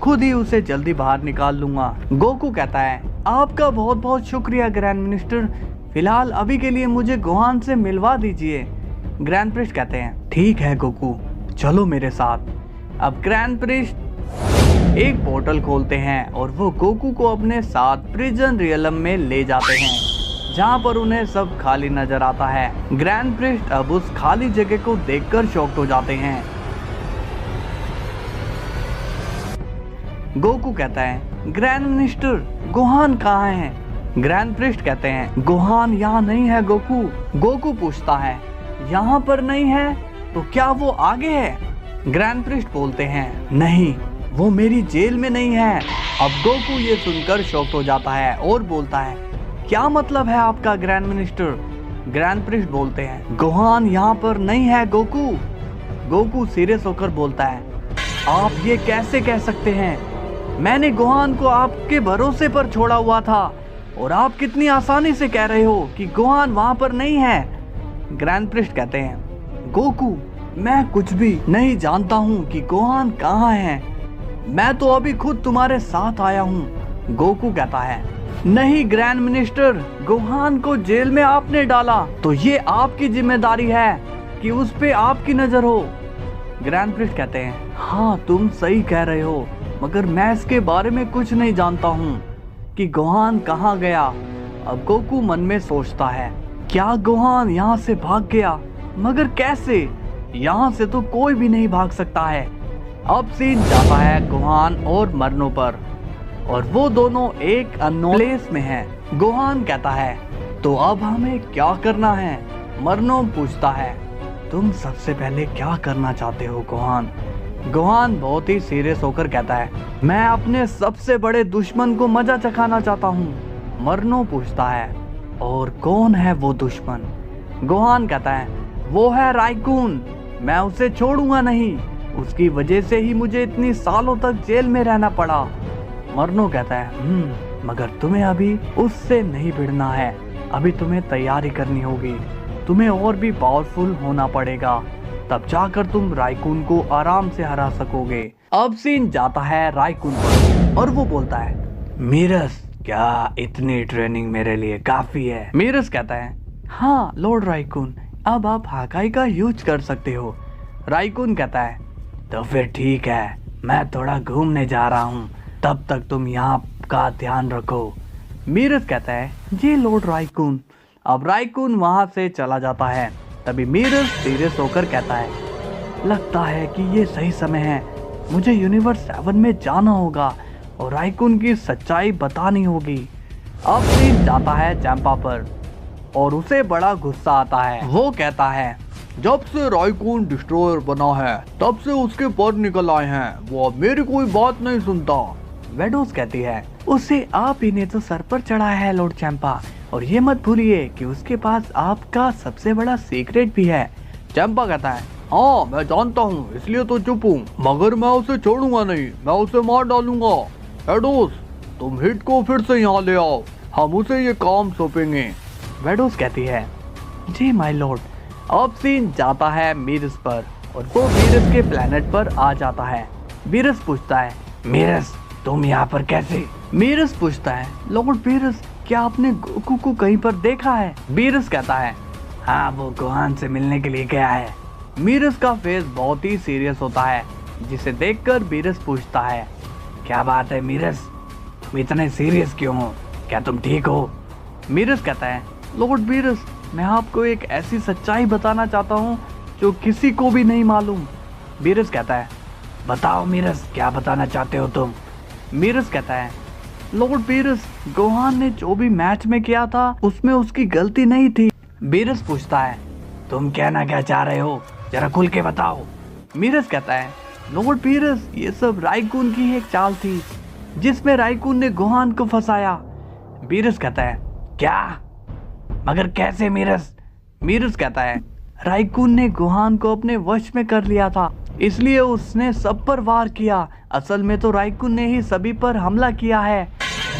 खुद ही उसे जल्दी बाहर निकाल लूंगा। गोकू कहता है, आपका बहुत बहुत शुक्रिया ग्रैंड मिनिस्टर, फिलहाल अभी के लिए मुझे गोहान से मिलवा दीजिए। ग्रैंड प्रिस्ट कहते हैं, ठीक है गोकू, चलो मेरे साथ। अब ग्रैंड प्रिस्ट एक पोर्टल खोलते हैं और वो गोकू को अपने साथ प्रिजन रियलम में ले जाते हैं, जहाँ पर उन्हें सब खाली नजर आता है। ग्रैंड प्रिस्ट अब उस खाली जगह को देखकर शॉक्ड हो जाते हैं। गोकू कहता है, ग्रैंड मिनिस्टर, गोहान कहाँ है? ग्रैंड प्रिस्ट कहते हैं, गोहान यहाँ नहीं है गोकू। गोकू पूछता है, यहाँ पर नहीं है तो क्या वो आगे है? ग्रैंड प्रिस्ट बोलते हैं, नहीं, वो मेरी जेल में नहीं है। अब गोकू ये सुनकर शॉक्ड हो जाता है और बोलता है, क्या मतलब है आपका ग्रैंड मिनिस्टर? ग्रैंड प्रिस्ट बोलते हैं, गोहान यहाँ पर नहीं है गोकू। गोकू सीरियस होकर बोलता है, आप ये कैसे कह सकते हैं? मैंने गोहान को आपके भरोसे पर छोड़ा हुआ था और आप कितनी आसानी से कह रहे हो कि गोहान वहां पर नहीं है। ग्रैंड प्रिस्ट कहते हैं, गोकू मैं कुछ भी नहीं जानता हूँ कि गोहान कहाँ है, मैं तो अभी खुद तुम्हारे साथ आया हूँ। गोकू कहता है, नहीं ग्रैंड मिनिस्टर, गोहान को जेल में आपने डाला तो ये आपकी जिम्मेदारी है कि उस पे आपकी नजर हो। ग्रैंड प्रिस्ट कहते हैं, हाँ तुम सही कह रहे हो, मगर मैं इसके बारे में कुछ नहीं जानता हूँ कि गोहान कहाँ गया। अब गोकू मन में सोचता है, क्या गोहान यहाँ से भाग गया? मगर कैसे? यहाँ से तो कोई भी नहीं भाग सकता है। अब सीन जाता है गोहान और मरनो पर, और वो दोनों एक अननोन प्लेस में हैं। गोहान कहता है, तो अब हमें क्या करना है? मरनो पूछता है, तुम सबसे पहले क्या करना चाहते हो गोहान? गोहान बहुत ही सीरियस होकर कहता है, मैं अपने सबसे बड़े दुश्मन को मजा चखाना चाहता हूँ। मरनो पूछता है, और कौन है वो दुश्मन? गोहान कहता है, वो है राइकून, मैं उसे छोड़ूंगा नहीं, उसकी वजह से ही मुझे इतनी सालों तक जेल में रहना पड़ा। मरनो कहता है, मगर तुम्हें अभी उससे नहीं भिड़ना है, अभी तुम्हें तैयारी करनी होगी, तुम्हें और भी पावरफुल होना पड़ेगा, तब जाकर तुम राइकून को आराम से हरा सकोगे। अब सीन जाता है राइकून पर और वो बोलता है, मीरस क्या इतनी ट्रेनिंग मेरे लिए काफी है? मीरस कहता है, हाँ लॉर्ड राइकून, अब आप हाकाई का यूज कर सकते हो। राइकून कहता है, तो फिर ठीक है, मैं थोड़ा घूमने जा रहा हूँ, तब तक तुम यहाँ का ध्यान रखो। मीरस कहता है, जी लॉर्ड राइकून। अब राइकून वहां से चला जाता है। तभी मीरस सीरियस होकर कहता है, लगता है कि ये सही समय है, मुझे यूनिवर्स 7 में जाना होगा और राइकून की सच्चाई बतानी होगी। अब सीन जाता है चैंपा पर और उसे बड़ा गुस्सा आता है। वो कहता है, जब से राइकून डिस्ट्रॉयर बना है तब से उसके पर निकल आए हैं, वो अब मेरी कोई बात नहीं सुनता। वेडोस कहती है, उसे आप ही ने तो सर पर चढ़ाया है लॉर्ड चैंपा, और ये मत भूलिए कि उसके पास आपका सबसे बड़ा सीक्रेट भी है। चैंपा कहता है, हाँ मैं जानता हूँ, इसलिए तो चुप हूँ, मगर मैं उसे छोड़ूंगा नहीं, मैं उसे मार डालूंगा। वेडोस तुम हिट को फिर से यहाँ ले आओ, हम उसे ये काम सौंपेंगे। वेडोस कहती है, जी माय लॉर्ड। अब सीन जाता है मीरस पर और वो मीरस के प्लेनेट पर आ जाता है। मीरस पूछता है, मीरस तुम यहाँ पर कैसे? मीरस पूछता है, लॉर्ड मीरस क्या आपने गोकू को कहीं पर देखा है? मीरस कहता है, हाँ वो गोहान से मिलने के लिए गया है। मीरस का फेस बहुत ही सीरियस होता है, जिसे देखकर मीरस पूछता है, क्या बात है मीरस, तुम इतने सीरियस क्यों हो, क्या तुम ठीक हो? मीरस कहता है, लॉर्ड मीरस मैं आपको एक ऐसी सच्चाई बताना चाहता हूँ जो किसी को भी नहीं मालूम। मीरस कहता है, बताओ मीरस क्या बताना चाहते हो तुम? मीरस कहता है, लॉर्ड मीरस गोहान ने जो भी मैच में किया था उसमें उसकी गलती नहीं थी। मीरस पूछता है, तुम कहना क्या चाह रहे हो, जरा खुल के बताओ। मीरस कहता है, लॉर्ड मीरस ये सब राइकून की एक चाल थी जिसमें राइकून ने गोहान को फंसाया। मीरस कहता है, क्या, मगर कैसे मीरस? मीरस कहता है, राइकून ने गोहान को अपने वश में कर लिया था, इसलिए उसने सब पर वार किया, असल में तो राइकून ने ही सभी पर हमला किया है।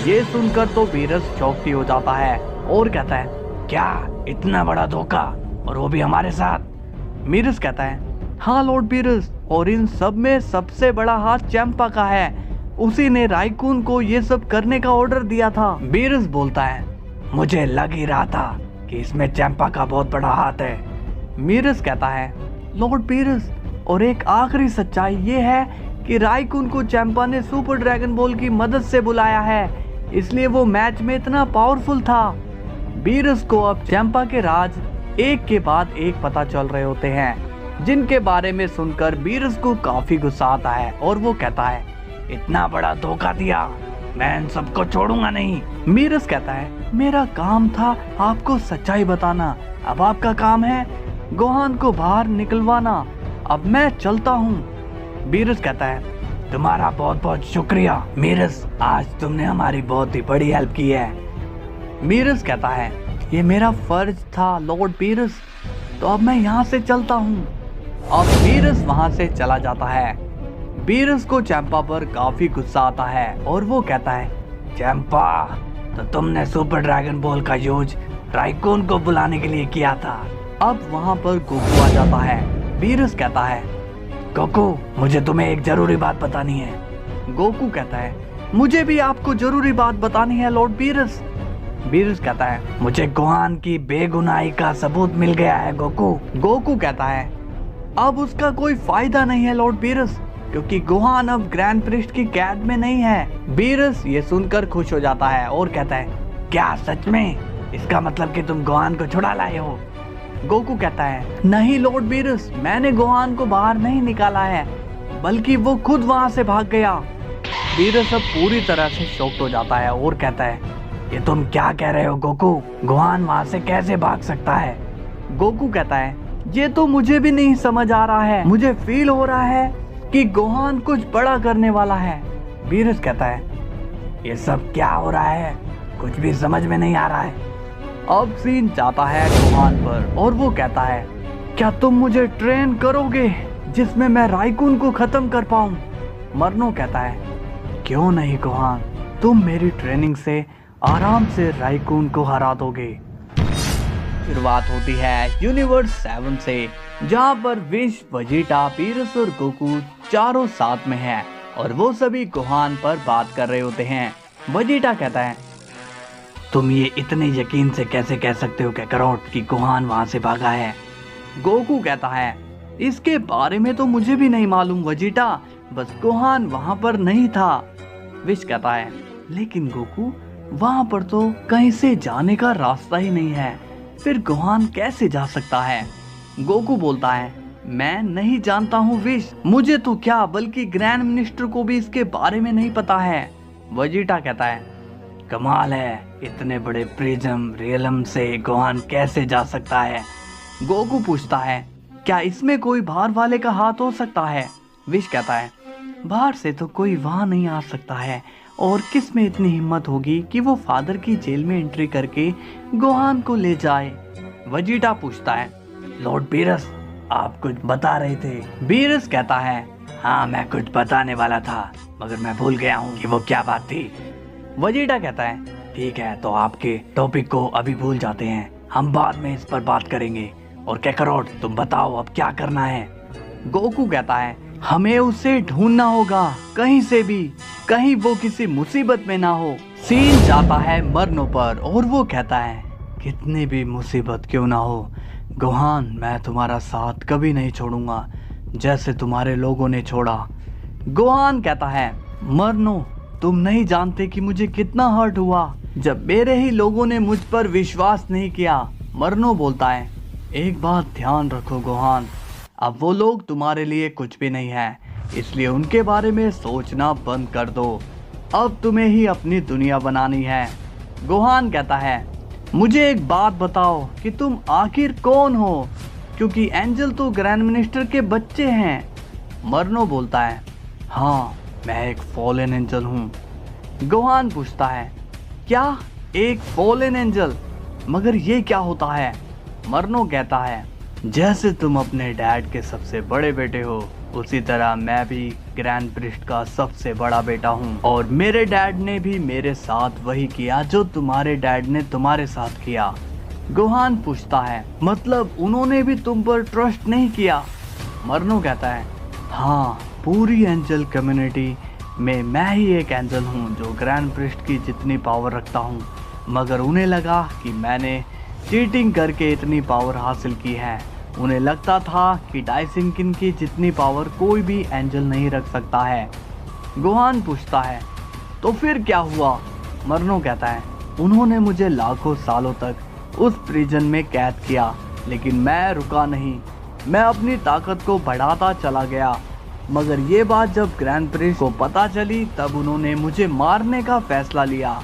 ये सुनकर तो मीरस चौंकी हो जाता है और कहता है, क्या इतना बड़ा धोखा, और वो भी हमारे साथ? मीरस कहता है, हाँ लॉर्ड मीरस, और इन सब में सबसे बड़ा हाथ चैंपा का है, उसी ने राइकून को ये सब करने का ऑर्डर दिया था। मीरस बोलता है, मुझे लग ही रहा था कि इसमें चैंपा का बहुत बड़ा हाथ है। मीरस कहता है, लॉर्ड मीरस और एक आखिरी सच्चाई ये है कि राइकून को चैंपा ने सुपर ड्रैगन बॉल की मदद से बुलाया है, इसलिए वो मैच में इतना पावरफुल था। मीरस को अब चैंपा के राज एक के बाद एक पता चल रहे होते हैं, जिनके बारे में सुनकर मीरस को काफी गुस्सा आता है और वो कहता है, इतना बड़ा धोखा दिया, मैं इन सबको छोड़ूंगा नहीं। मीरस कहता है, मेरा काम था आपको सच्चाई बताना, अब आपका काम है गोहान को बाहर निकलवाना, अब मैं चलता हूँ। मीरस कहता है, तुम्हारा बहुत बहुत शुक्रिया मीरस, आज तुमने हमारी बहुत ही बड़ी हेल्प की है। मीरस कहता है, ये मेरा फर्ज था लॉर्ड मीरस, तो अब मैं यहाँ से चलता हूँ। अब मीरस वहाँ से चला जाता है। बीरस को चैंपा पर काफी गुस्सा आता है और वो कहता है, चैंपा, तो तुमने सुपर ड्रैगन बॉल का यूज राइकून को बुलाने के लिए किया था। अब वहाँ पर गोकू आ जाता है। बीरस कहता है, गोकू, मुझे तुम्हें एक जरूरी बात बतानी है। गोकू कहता है, मुझे भी आपको जरूरी बात बतानी है लॉर्ड बीरस। बीरस कहता है, मुझे गोहान की बेगुनाही का सबूत मिल गया है गोकू। गोकू कहता है, अब उसका कोई फायदा नहीं है लॉर्ड बीरस, क्योंकि गोहान अब ग्रैंड प्रिस्ट की कैद में नहीं है। बीरस ये सुनकर खुश हो जाता है और कहता है, क्या सच में? इसका मतलब कि तुम गोहान को छुड़ा लाए हो? गोकू कहता है, नहीं लॉर्ड बीरस, मैंने गोहान को बाहर नहीं निकाला है, बल्कि वो खुद वहां से भाग गया। बीरस अब पूरी तरह से शॉक्ड हो जाता है और कहता है, ये तुम क्या कह रहे हो गोकू? गोहान वहां से कैसे भाग सकता है? गोकू कहता है, ये तो मुझे भी नहीं समझ आ रहा है, मुझे फील हो रहा है कि गोहान कुछ बड़ा करने वाला है। बीरस कहता है, ये सब क्या हो रहा है? कुछ भी समझ में नहीं आ रहा है। अब सीन जाता है गोहान पर और वो कहता है, क्या तुम मुझे ट्रेन करोगे जिसमें मैं राइकून को खत्म कर पाऊं? मरनो कहता है, क्यों नहीं गोहान, तुम मेरी ट्रेनिंग से आराम से राइकून को हरा दोगे। शुरुआत होती है यूनिवर्स 7 से, जहाँ पर विश, वेजिटा, बीरस और गोकू चारों साथ में हैं और वो सभी गोहान पर बात कर रहे होते हैं। वेजिटा कहता है, तुम ये इतने यकीन से कैसे कह सकते हो काकारोट कि गोहान वहां से भागा है? गोकू कहता है, इसके बारे में तो मुझे भी नहीं मालूम वेजिटा, बस गोहान वहां पर नहीं था। विश कहता है, लेकिन गोकू, वहां पर तो कहीं से जाने का रास्ता ही नहीं है, फिर गोहान कैसे जा सकता है? गोकू बोलता है, मैं नहीं जानता हूँ विश, मुझे तो क्या बल्कि ग्रैंड मिनिस्टर को भी इसके बारे में नहीं पता है। वेजिटा कहता है, कमाल है, इतने बड़े प्रिज्म रियलम से गोहान कैसे जा सकता है? गोकू पूछता है, क्या इसमें कोई बाहर वाले का हाथ हो सकता है? विश कहता है, बाहर से तो कोई वहां नहीं आ सकता है, और किस में इतनी हिम्मत होगी कि वो फादर की जेल में एंट्री करके गोहान को ले जाए? वेजिटा पूछता है, लॉर्ड बीरस, आप कुछ बता रहे थे? बीरस कहता है, हाँ, मैं कुछ बताने वाला था, मगर मैं भूल गया हूँ कि वो क्या बात थी। वेजिटा कहता है, ठीक है, तो आपके टॉपिक को अभी भूल जाते हैं, हम बाद में इस पर बात करेंगे। और काकारोट, तुम बताओ अब क्या करना है? गोकू कहता है, हमें उसे ढूंढना होगा कहीं से भी, कहीं वो किसी मुसीबत में ना हो। सीन जाता है मरनो पर और वो कहता है, कितनी भी मुसीबत क्यों ना हो गोहान, मैं तुम्हारा साथ कभी नहीं छोड़ूंगा, जैसे तुम्हारे लोगों ने छोड़ा। गोहान कहता है, मरनो, तुम नहीं जानते कि मुझे कितना हर्ट हुआ जब मेरे ही लोगों ने मुझ पर विश्वास नहीं किया। मरनो बोलता है, एक बात ध्यान रखो गोहान, अब वो लोग तुम्हारे लिए कुछ भी नहीं है, इसलिए उनके बारे में सोचना बंद कर दो, अब तुम्हें ही अपनी दुनिया बनानी है। गोहान कहता है, मुझे एक बात बताओ कि तुम आखिर कौन हो, क्योंकि एंजल तो ग्रैंड मिनिस्टर के बच्चे हैं। मरनो बोलता है, हाँ, मैं एक फॉलन एंजल हूँ। गोहान पूछता है, क्या एक फॉलन एंजल? मगर ये क्या होता है? मरनो कहता है, जैसे तुम अपने डैड के सबसे बड़े बेटे हो, उसी तरह मैं भी ग्रैंड प्रिस्ट का सबसे बड़ा बेटा हूँ, और मेरे डैड ने भी मेरे साथ वही किया जो तुम्हारे डैड ने तुम्हारे साथ किया। गोहान पूछता है, मतलब उन्होंने भी तुम पर ट्रस्ट नहीं किया? मरनो कहता है, हाँ, पूरी एंजल कम्युनिटी में मैं ही एक एंजल हूँ जो ग्रैंड प्रिस्ट की जितनी पावर रखता हूँ, मगर उन्हें लगा कि मैंने चीटिंग करके इतनी पावर हासिल की है। उन्हें लगता था कि डाइसिंकिन की जितनी पावर कोई भी एंजल नहीं रख सकता है। गोहान पूछता है, तो फिर क्या हुआ? मरनो कहता है, उन्होंने मुझे लाखों सालों तक उस प्रिजन में कैद किया, लेकिन मैं रुका नहीं, मैं अपनी ताकत को बढ़ाता चला गया, मगर ये बात जब ग्रैंड प्रिस्ट को पता चली तब उन्होंने मुझे मारने का फैसला लिया,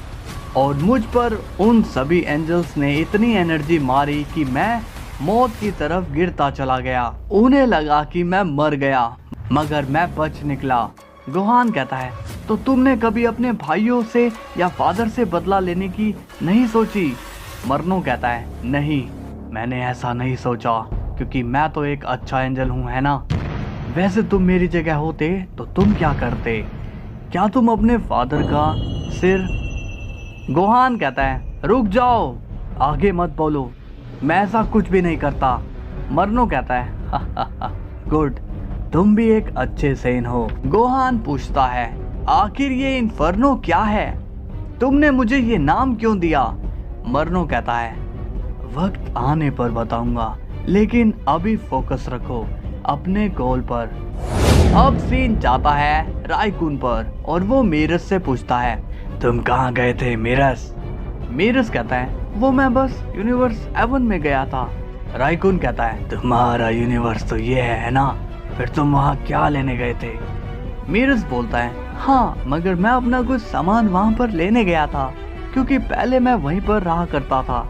और मुझ पर उन सभी एंजल्स ने इतनी एनर्जी मारी कि मैं मौत की तरफ गिरता चला गया। उन्हें लगा कि मैं मर गया, मगर मैं बच निकला। गोहान कहता है, तो तुमने कभी अपने भाइयों से या फादर से बदला लेने की नहीं सोची? मरनो कहता है, नहीं, मैंने ऐसा नहीं सोचा, क्योंकि मैं तो एक अच्छा एंजल हूँ, है ना? वैसे तुम मेरी जगह होते तो तुम क्या करते? क्या तुम अपने फादर का सिर? गोहान कहता है, रुक जाओ, आगे मत बोलो, मैं ऐसा कुछ भी नहीं करता। मरनो कहता है, गुड, तुम भी एक अच्छे सेन हो। गोहान पूछता है, आखिर ये इन्फर्नो क्या है? तुमने मुझे ये नाम क्यों दिया? मरनो कहता है, वक्त आने पर बताऊंगा, लेकिन अभी फोकस रखो अपने गोल पर। अब सीन जाता है रायकुन पर और वो मीरस से पूछता है, तुम कहाँ गए थे मीरस? मीरस कहता है, वो मैं बस यूनिवर्स 7 में गया था। रायकुन कहता है, तुम्हारा यूनिवर्स तो ये है ना, फिर तुम वहाँ क्या लेने गए थे? मीरस बोलता है, हाँ, मगर मैं अपना कुछ सामान वहाँ पर लेने गया था, क्योंकि पहले मैं वहीं पर रहा करता था।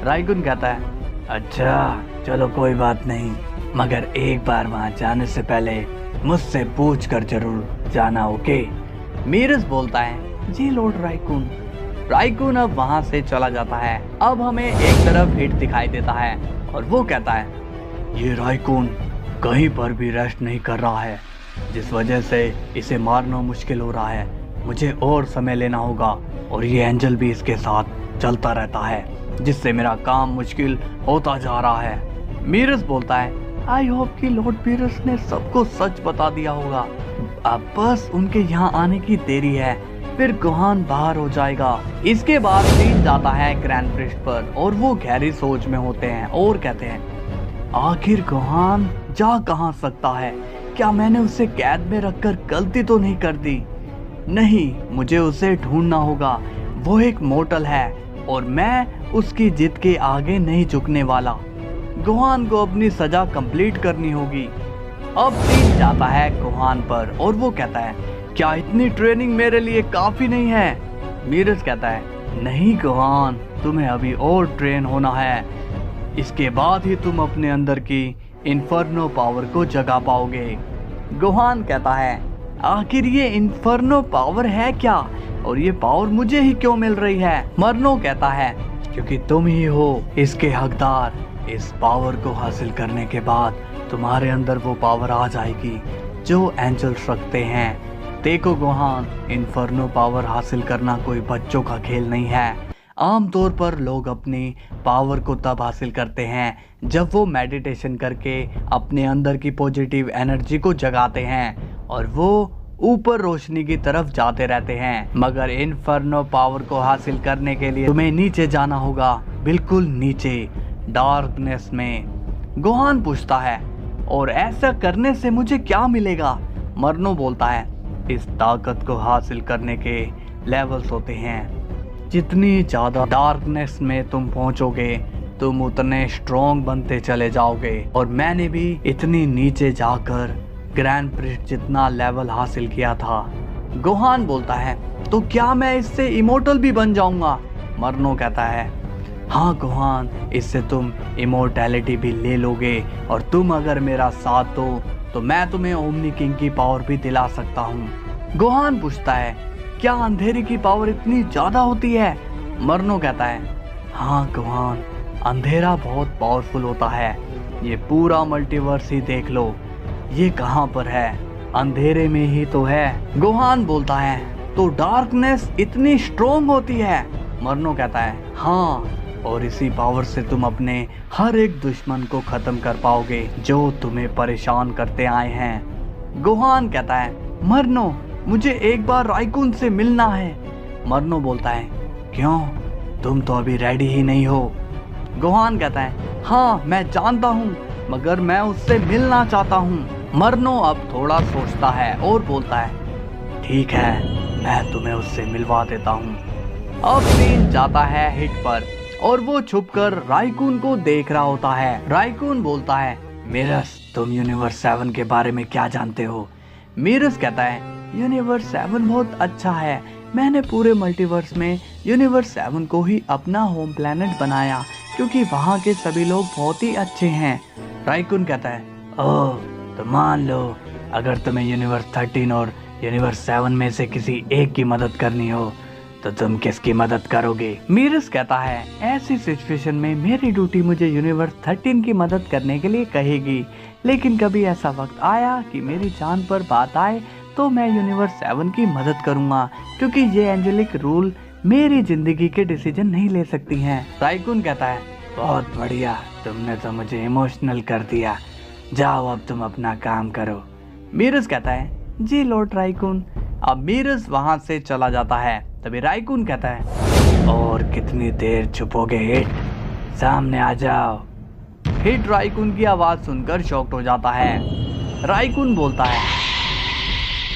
रायकुन कहता है, अच्छा चलो कोई बात नहीं, मगर एक बार वहाँ जाने से पहले मुझसे पूछ कर जरूर जाना, ओके? मीरस बोलता है, जी लॉर्ड रायकुन। रायकुन अब वहाँ से चला जाता है। अब हमें एक तरफ हिट दिखाई देता है और वो कहता है, ये रायकुन कहीं पर भी रेस्ट नहीं कर रहा है, जिस वजह से इसे मारना मुश्किल हो रहा है। मुझे और समय लेना होगा और ये एंजल भी इसके साथ चलता रहता है, जिससे मेरा काम मुश्किल होता जा रहा है। मीरस बोलता है, आई होप कि लॉर्ड मीरस ने सबको सच बता दिया होगा, अब बस उनके यहाँ आने की देरी है, फिर गोहान बाहर हो जाएगा। इसके बाद सीन जाता है ग्रैंड प्रिस्ट पर और वो गहरी सोच में होते हैं और कहते हैं, आखिर गोहान जा कहाँ सकता है? क्या मैंने उसे कैद में रखकर गलती तो नहीं कर दी? नहीं, मुझे उसे ढूंढना होगा। वो एक मोर्टल है और मैं उसकी जिद के आगे नहीं झुकने वाला। गोहान को अपनी सजा कंप्लीट करनी होगी। अब सीन जाता है गोहान पर और वो कहता है, क्या इतनी ट्रेनिंग मेरे लिए काफी नहीं है? मीरस कहता है, नहीं गोहान, तुम्हें अभी और ट्रेन होना है, इसके बाद ही तुम अपने अंदर की इन्फर्नो पावर को जगा पाओगे। गोहान कहता है, आखिर ये इन्फर्नो पावर है क्या और ये पावर मुझे ही क्यों मिल रही है? मरनो कहता है, क्योंकि तुम ही हो इसके हकदार। इस पावर को हासिल करने के बाद तुम्हारे अंदर वो पावर आ जाएगी जो एंजल्स रखते हैं। देखो गोहान, इन्फर्नो पावर हासिल करना कोई बच्चों का खेल नहीं है। आमतौर पर लोग अपनी पावर को तब हासिल करते हैं जब वो मेडिटेशन करके अपने अंदर की पॉजिटिव एनर्जी को जगाते हैं और वो ऊपर रोशनी की तरफ जाते रहते हैं। मगर इन्फर्नो पावर को हासिल करने के लिए तुम्हें नीचे जाना होगा, बिल्कुल नीचे, डार्कनेस में। गोहान पूछता है, और ऐसा करने से मुझे क्या मिलेगा? मरनो बोलता है, इस ताकत को हासिल करने के लेवल्स होते हैं। जितनी ज़्यादा डार्कनेस में तुम पहुंचोगे, तुम उतने स्ट्रॉन्ग बनते चले जाओगे। और मैंने भी इतनी नीचे जाकर ग्रैंड प्रिस्ट जितना लेवल हासिल किया था। गोहान बोलता है, तो क्या मैं इससे इमोर्टल भी बन जाऊंगा? मरनो कहता है, हाँ गोहान, इससे तुम इमोर्टैलिटी भी ले लोगे और तुम अगर मेरा साथ दो तो मैं तुम्हें ओमनी किंग की पावर भी दिला सकता हूँ। गोहान पूछता है, क्या अंधेरे की पावर इतनी ज्यादा होती है? मरनो कहता है, हाँ गोहान, अंधेरा बहुत पावरफुल होता है। ये पूरा मल्टीवर्स ही देख लो, ये कहाँ पर है? अंधेरे में ही तो है। गोहान बोलता है, तो डार्कनेस इतनी स्ट्रोंग होती है? मरनो कहता है, हाँ, और इसी पावर से तुम अपने हर एक दुश्मन को खत्म कर पाओगे जो तुम्हें परेशान करते आए हैं। गोहान कहता है, मरनो, मुझे एक बार रायकुन से मिलना है। मरनो बोलता है, क्यों? तुम तो अभी रेडी ही नहीं हो। गोहान कहता है, हाँ मैं जानता हूँ, मगर मैं उससे मिलना चाहता हूँ। मरनो अब थोड़ा सोचता है और बोलता है, ठीक है, मैं तुम्हें उससे मिलवा देता हूँ। अब सीन जाता है हिट पर और वो छुपकर रायकुन को देख रहा होता है। रायकुन बोलता है, मीरस, तुम यूनिवर्स 7 के बारे में क्या जानते हो? मीरस कहता है, यूनिवर्स 7 बहुत अच्छा है। मैंने पूरे मल्टीवर्स में यूनिवर्स 7 को ही अपना होम प्लेनेट बनाया क्योंकि वहाँ के सभी लोग बहुत ही अच्छे हैं। रायकुन कहता है, ओह, तो मान लो अगर तुम्हें यूनिवर्स 13 और यूनिवर्स 7 में से किसी एक की मदद करनी हो तो तुम किसकी मदद करोगे? मीरस कहता है, ऐसी सिचुएशन में मेरी ड्यूटी मुझे यूनिवर्स 13 की मदद करने के लिए कहेगी, लेकिन कभी ऐसा वक्त आया कि मेरी जान पर बात आए तो मैं यूनिवर्स 7 की मदद करूंगा, क्योंकि ये एंजेलिक रूल मेरी जिंदगी के डिसीजन नहीं ले सकती हैं। राइकुन कहता है, बहुत बढ़िया, तुमने तो मुझे इमोशनल कर दिया, जाओ अब तुम अपना काम करो। मीरस कहता है, जी लॉर्ड राइकुन। अब मीरस वहां से चला जाता है। तभी राइकुन कहता है, और कितनी देर छुपोगे हिट, सामने आ जाओ। हिट राइकुन की आवाज सुनकर शॉक्ड हो जाता है। राइकुन बोलता है,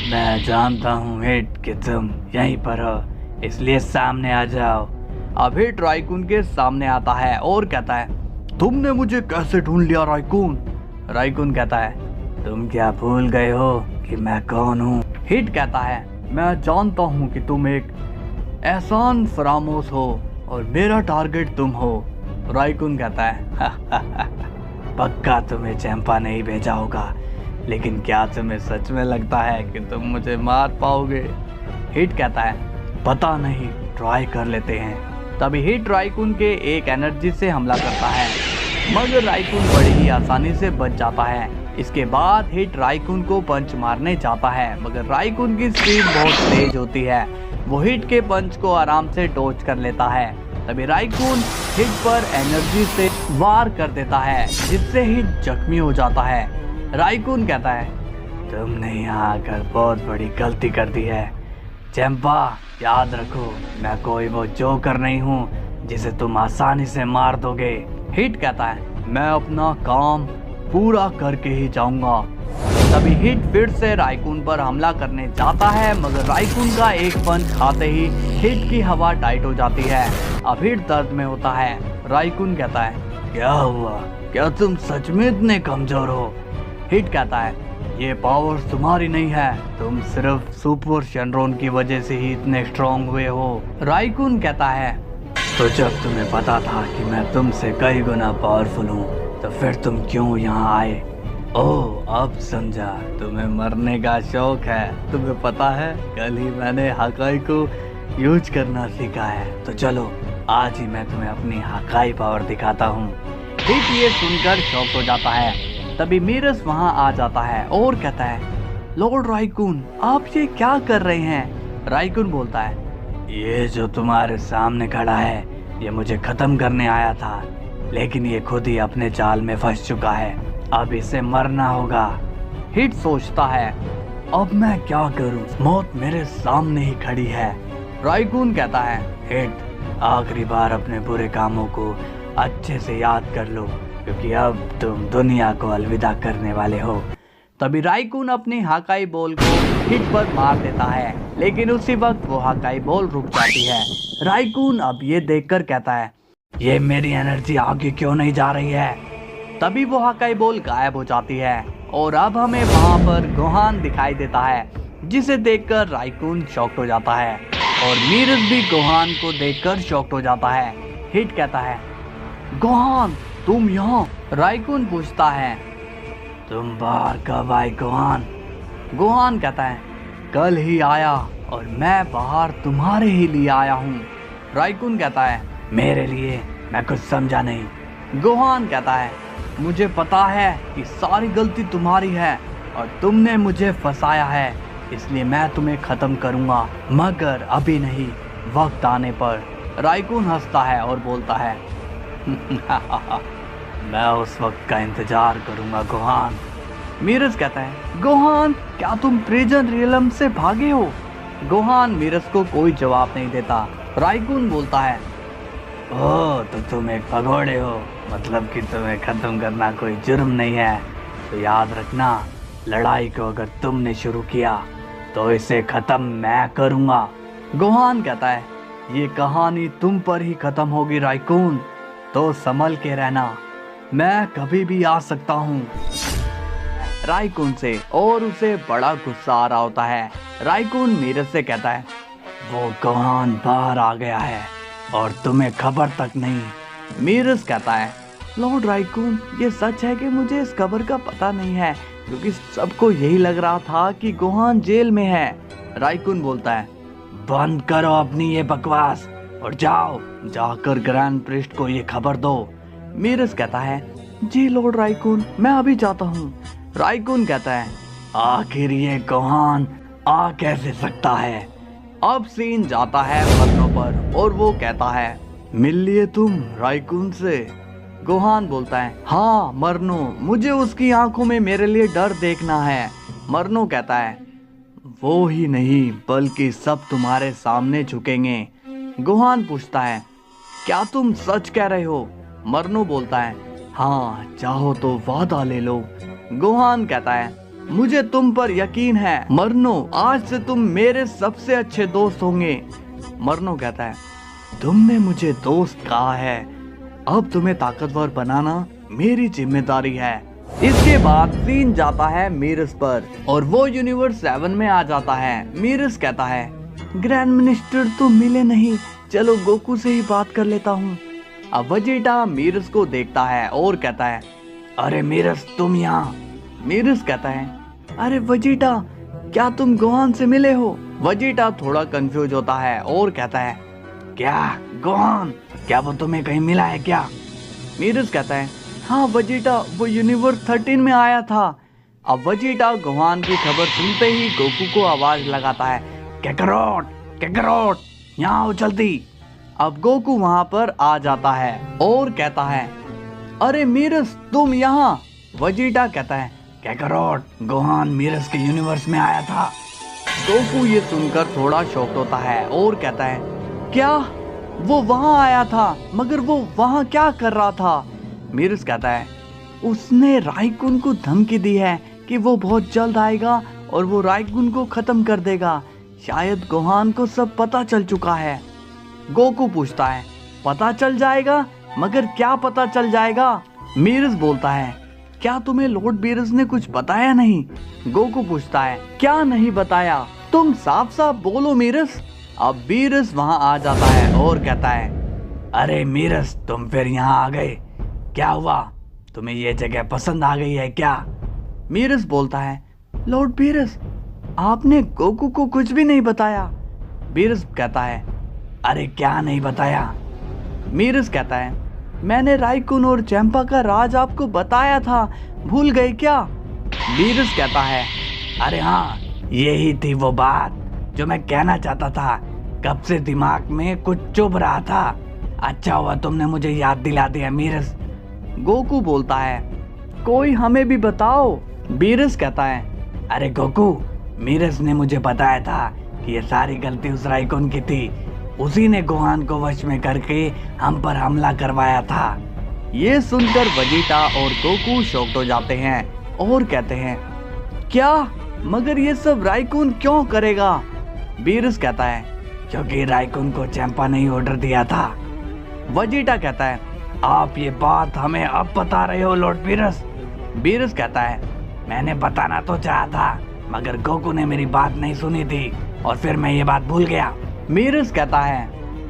मैं जानता हूँ हिट कि तुम यहीं पर हो, इसलिए सामने आ जाओ। अब हिट राइकुन के सामने आता है और कहता है, तुमने मुझे कैसे ढूंढ लिया राइकुन? राइकुन कहता है, तुम क्या भूल गए हो कि मैं कौन हूँ? हिट कहता है, मैं जानता हूँ कि तुम एक एहसान फरामोश हो और मेरा टारगेट तुम हो। राइकुन कहता है, पक्का तुम्हें चैंपा नहीं भेजा होगा, लेकिन क्या तुम्हें सच में लगता है कि तुम मुझे मार पाओगे? हिट कहता है, पता नहीं, ट्राई कर लेते हैं। तभी हिट राइकुन के एक एनर्जी से हमला करता है, मगर राइकुन बड़ी ही आसानी से बच जाता है। इसके बाद हिट राइकुन को पंच मारने जाता है, मगर राइकुन की स्पीड बहुत तेज होती है। वो हिट के पंच को आराम से डॉज कर लेता है। तभी राइकुन हिट पर एनर्जी से वार कर देता है, जिससे हिट जख्मी हो जाता है। राइकुन कहता है, तुमने यहाँ आकर बहुत बड़ी गलती कर दी है चैंपा, याद रखो मैं कोई वो जोकर नहीं हूँ जिसे तुम आसानी से मार दोगे। हिट कहता है, मैं अपना काम पूरा करके ही जाऊंगा। तभी हिट फिर से राइकुन पर हमला करने जाता है, मगर राइकुन का एक पंच खाते ही हिट की हवा टाइट हो जाती है। अब हिट दर्द में होता है। राइकुन कहता है, क्या हुआ, क्या तुम सच में इतने कमजोर हो? हिट कहता है, ये पावर तुम्हारी नहीं है, तुम सिर्फ सुपर शेनरॉन की वजह से ही इतने स्ट्रॉन्ग हुए हो। राइकुन कहता है, तो जब तुम्हें पता था कि मैं तुमसे कई गुना पावरफुल हूँ तो फिर तुम क्यों यहाँ आए? ओह अब समझा, तुम्हें मरने का शौक है। तुम्हें पता है कल ही मैंने हकाई को यूज करना सीखा है, तो चलो आज ही मैं तुम्हें अपनी हकाई पावर दिखाता हूँ। हिट ये सुनकर शॉक हो जाता है। तभी मीरस वहाँ आ जाता है और कहता है, लॉर्ड राइकुन आप ये क्या कर रहे हैं? राइकुन बोलता है, ये जो तुम्हारे सामने खड़ा है ये मुझे खत्म करने आया था, लेकिन ये खुद ही अपने जाल में फंस चुका है, अब इसे मरना होगा। हिट सोचता है, अब मैं क्या करूं, मौत मेरे सामने ही खड़ी है। राइकुन कहता है, हिट आखिरी बार अपने बुरे कामों को अच्छे से याद कर लो, क्योंकि अब तुम दुनिया को अलविदा करने वाले हो। तभी राइकुन अपनी हाकाई बॉल को हिट पर मार देता है, लेकिन उसी वक्त वो हाकाई बॉल रुक जाती है। राइकुन अब ये देखकर कहता है, ये मेरी एनर्जी आगे क्यों नहीं जा रही है? तभी वो हाकाई बॉल गायब हो जाती है और अब हमें वहाँ पर गोहान दिखाई देता है, जिसे देखकर राइकुन शॉक्ड हो जाता है और मीरस भी गोहान को देखकर शॉक्ड हो जाता है। हिट कहता है, गोहान तुम यहाँ? राइकुन पूछता है, तुम बाहर कब आए गोहान? गोहान कहता है, कल ही आया और मैं बाहर तुम्हारे ही लिए आया हूँ। राइकुन कहता है, मेरे लिए? मैं कुछ समझा नहीं। गोहान कहता है, मुझे पता है कि सारी गलती तुम्हारी है और तुमने मुझे फंसाया है, इसलिए मैं तुम्हें खत्म करूँगा, मगर अभी नहीं, वक्त आने पर। राइकुन हंसता है और बोलता है, मैं उस वक्त का इंतजार करूंगा गोहान। मीरस कहता है, गोहान क्या तुम प्रिजन रियलम से भागे हो? गोहान मीरस को कोई जवाब नहीं देता। राइकुन बोलता है, ओह तो तुम एक भगोड़े हो, मतलब कि तुम्हें खत्म करना कोई जुर्म नहीं है, तो याद रखना लड़ाई को अगर तुमने शुरू किया तो इसे खत्म मैं करूंगा। गोहान कहता है, ये कहानी तुम पर ही खत्म होगी राइकुन, तो संभल के रहना, मैं कभी भी आ सकता हूँ। राइकुन से और उसे बड़ा गुस्सा आ रहा होता है। राइकुन मीरस से कहता है, वो गोहान बाहर आ गया है और तुम्हें खबर तक नहीं। मीरस कहता है, लॉर्ड राइकुन ये सच है कि मुझे इस खबर का पता नहीं है, क्योंकि सबको यही लग रहा था कि गोहान जेल में है। राइकुन बोलता है, बंद करो अपनी ये बकवास और जाओ जाकर ग्रैंड प्रिस्ट को ये खबर दो। मीरस कहता है, जी लॉर्ड राइकुन, मैं अभी जाता हूँ। राइकुन कहता है, आखिर ये गोहान आ कैसे सकता है। अब सीन जाता है मरनो पर और वो कहता है, मिल लिए तुम राइकुन से। गोहान बोलता है, हाँ मरनो, मुझे उसकी आंखों में मेरे लिए डर देखना है। मरनो कहता है, वो ही नहीं बल्कि सब तुम्हारे सामने झुकेंगे। गोहान पूछता है, क्या तुम सच कह रहे हो। मरनो बोलता है, हाँ चाहो तो वादा ले लो। गोहान कहता है, मुझे तुम पर यकीन है मरनो, आज से तुम मेरे सबसे अच्छे दोस्त होंगे। मरनो कहता है, तुमने मुझे दोस्त कहा है, अब तुम्हें ताकतवर बनाना मेरी जिम्मेदारी है। इसके बाद सीन जाता है मीरस पर और वो यूनिवर्स 7 में आ जाता है। मीरस कहता है, ग्रैंड मिनिस्टर तो मिले नहीं, चलो गोकू से ही बात कर लेता हूँ। अब वेजिटा मीरस को देखता है और कहता है, अरे मीरस तुम यहाँ। मीरस कहता है, अरे वेजिटा क्या तुम गोहान से मिले हो। वेजिटा थोड़ा कंफ्यूज होता है और कहता है, क्या गोहान, क्या वो तुम्हें कहीं मिला है क्या। मीरस कहता है, हाँ वेजिटा, वो यूनिवर्स 13 में आया था। अब वेजिटा गोहान की खबर सुनते ही गोकू को आवाज लगाता है, कैकरोट कैकरोट यहाँ आओ जल्दी। अब गोकू वहां पर आ जाता है और कहता है, अरे मीरस तुम यहाँ। वेजिटा कहता है, कैकरोट, गोहान मीरस के यूनिवर्स में आया था। गोकू ये सुनकर थोड़ा शॉक्ड होता है और कहता है, क्या वो वहां आया था, मगर वो वहां क्या कर रहा था। मीरस कहता है, उसने राइकुन को धमकी दी है कि वो बहुत जल्द आएगा और वो राइकुन को खत्म कर देगा। शायद गोहान को सब पता चल चुका है। गोकू पूछता है, पता चल जाएगा, मगर क्या पता चल जाएगा। मीरस बोलता है, क्या तुम्हें लॉर्ड बीरस ने कुछ बताया नहीं। गोकू पूछता है, क्या नहीं बताया, तुम साफ साफ बोलो मीरस। अब बीरस वहां आ जाता है और कहता है, अरे मीरस तुम फिर यहाँ आ गए, क्या हुआ, तुम्हें ये जगह पसंद आ गई है क्या। मीरस बोलता है, लॉर्ड बीरस आपने गोकू को कुछ भी नहीं बताया। बीरस कहता है, अरे क्या नहीं बताया। मीरस कहता है, मैंने राइकुन और चैंपा का राज आपको बताया था, भूल गए क्या। बीरस कहता है, अरे हाँ यही थी वो बात जो मैं कहना चाहता था, कब से दिमाग में कुछ चुभ रहा था। अच्छा हुआ तुमने मुझे याद दिला दिया मीरस। गोकू बोलता है, कोई हमें भी बताओ। बीरस कहता है, अरे गोकू, मीरस ने मुझे बताया था कि ये सारी गलती उस राइकुन की थी, उसी ने गोहान को वश में करके हम पर हमला करवाया था। ये सुनकर वेजिटा और गोकू शॉक्ड हो जाते हैं और कहते हैं, क्या, मगर ये सब राइकुन क्यों करेगा। बीरस कहता है, क्योंकि राइकुन को चैंपा ने ऑर्डर दिया था। वेजिटा कहता है, आप ये बात हमें अब बता रहे हो लॉर्ड बीरस। बीरस कहता है, मैंने बताना तो चाहा था, मगर गोकू ने मेरी बात नहीं सुनी थी और फिर मैं ये बात भूल गया। मीरस कहता है,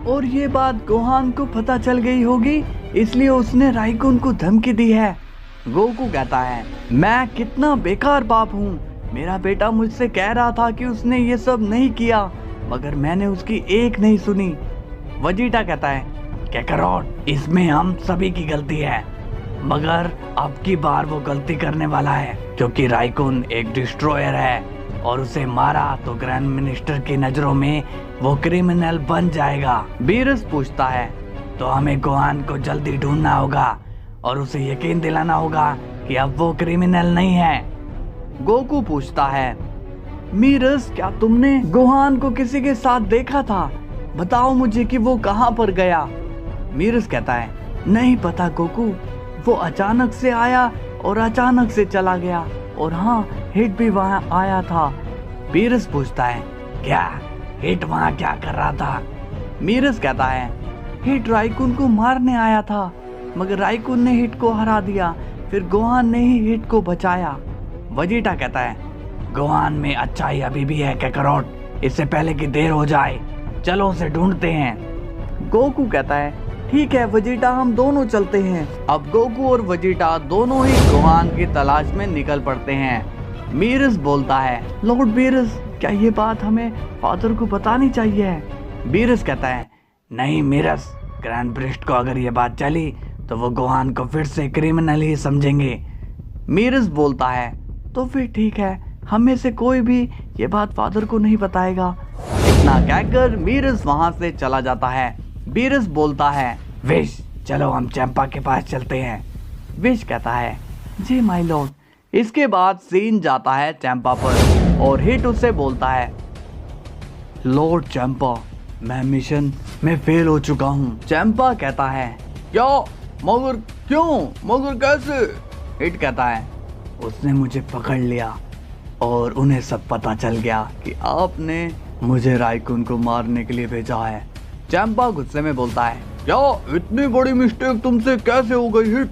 और ये बात गोहान को पता चल गई होगी, इसलिए उसने राइकुन को धमकी दी है। गोकू कहता है, मैं कितना बेकार बाप हूँ, मेरा बेटा मुझसे कह रहा था कि उसने ये सब नहीं किया, मगर मैंने उसकी एक नहीं सुनी। वेजिटा कहता है, कैकरोट, इसमें हम सभी की गलती है, मगर अब की बार वो गलती करने वाला है, क्योंकि राइकुन एक डिस्ट्रॉयर है और उसे मारा तो ग्रैंड मिनिस्टर की नजरों में वो क्रिमिनल बन जाएगा। बीरस पूछता है, तो हमें गोहान को जल्दी ढूंढना होगा और उसे यकीन दिलाना होगा कि अब वो क्रिमिनल नहीं है। गोकू पूछता है, मीरस क्या तुमने गोहान को किसी के साथ देखा था, बताओ मुझे कि वो कहाँ पर गया। मीरस कहता है, नहीं पता गोकू, वो अचानक से आया और अचानक से चला गया, और हाँ हिट भी वहाँ आया था। बीरस पूछता है, क्या हिट वहाँ क्या कर रहा था। मीरस कहता है, हिट राइकुन को मारने आया था, मगर राइकुन ने हिट को हरा दिया, फिर गोहान ने ही हिट को बचाया। वेजिटा कहता है, गोहान में अच्छाई अभी भी है कैकरोट, इससे पहले कि देर हो जाए, चलो उसे ढूंढते हैं। गोकू कहता है, ठीक है वेजिटा, हम दोनों चलते हैं। अब गोकू और वेजिटा दोनों ही गोहान की तलाश में निकल पड़ते हैं। मीरस बोलता है, लॉर्ड बीरस, क्या ये बात हमें फादर को बतानी चाहिए? बीरस कहता है, नहीं मीरस, ग्रैंड प्रिस्ट को अगर ये बात चली तो वो गोहान को फिर से क्रिमिनल ही समझेंगे। मीरस बोलता है, तो फिर ठीक है, हम में से कोई भी ये बात फादर को नहीं बताएगा। इतना कहकर मीरस वहां से चला जाता है। बीरस बोलता है, विश, चलो हम चंपा के पास चलते हैं। विश कहता है, जी माय लॉर्ड। इसके बाद सीन जाता है चंपा पर और हिट उससे बोलता है, लॉर्ड चंपा, मैं मिशन में फेल हो चुका हूँ। चंपा कहता है, क्या? मगर क्यों? मगर कैसे? हिट कहता है, उसने मुझे पकड़ लिया और उन्हें सब पता चल गया कि आपने मुझे रायकुन को मारने के लिए भेजा है। चंपा गुस्से में बोलता है, क्या इतनी बड़ी मिस्टेक तुमसे कैसे हो गई हिट?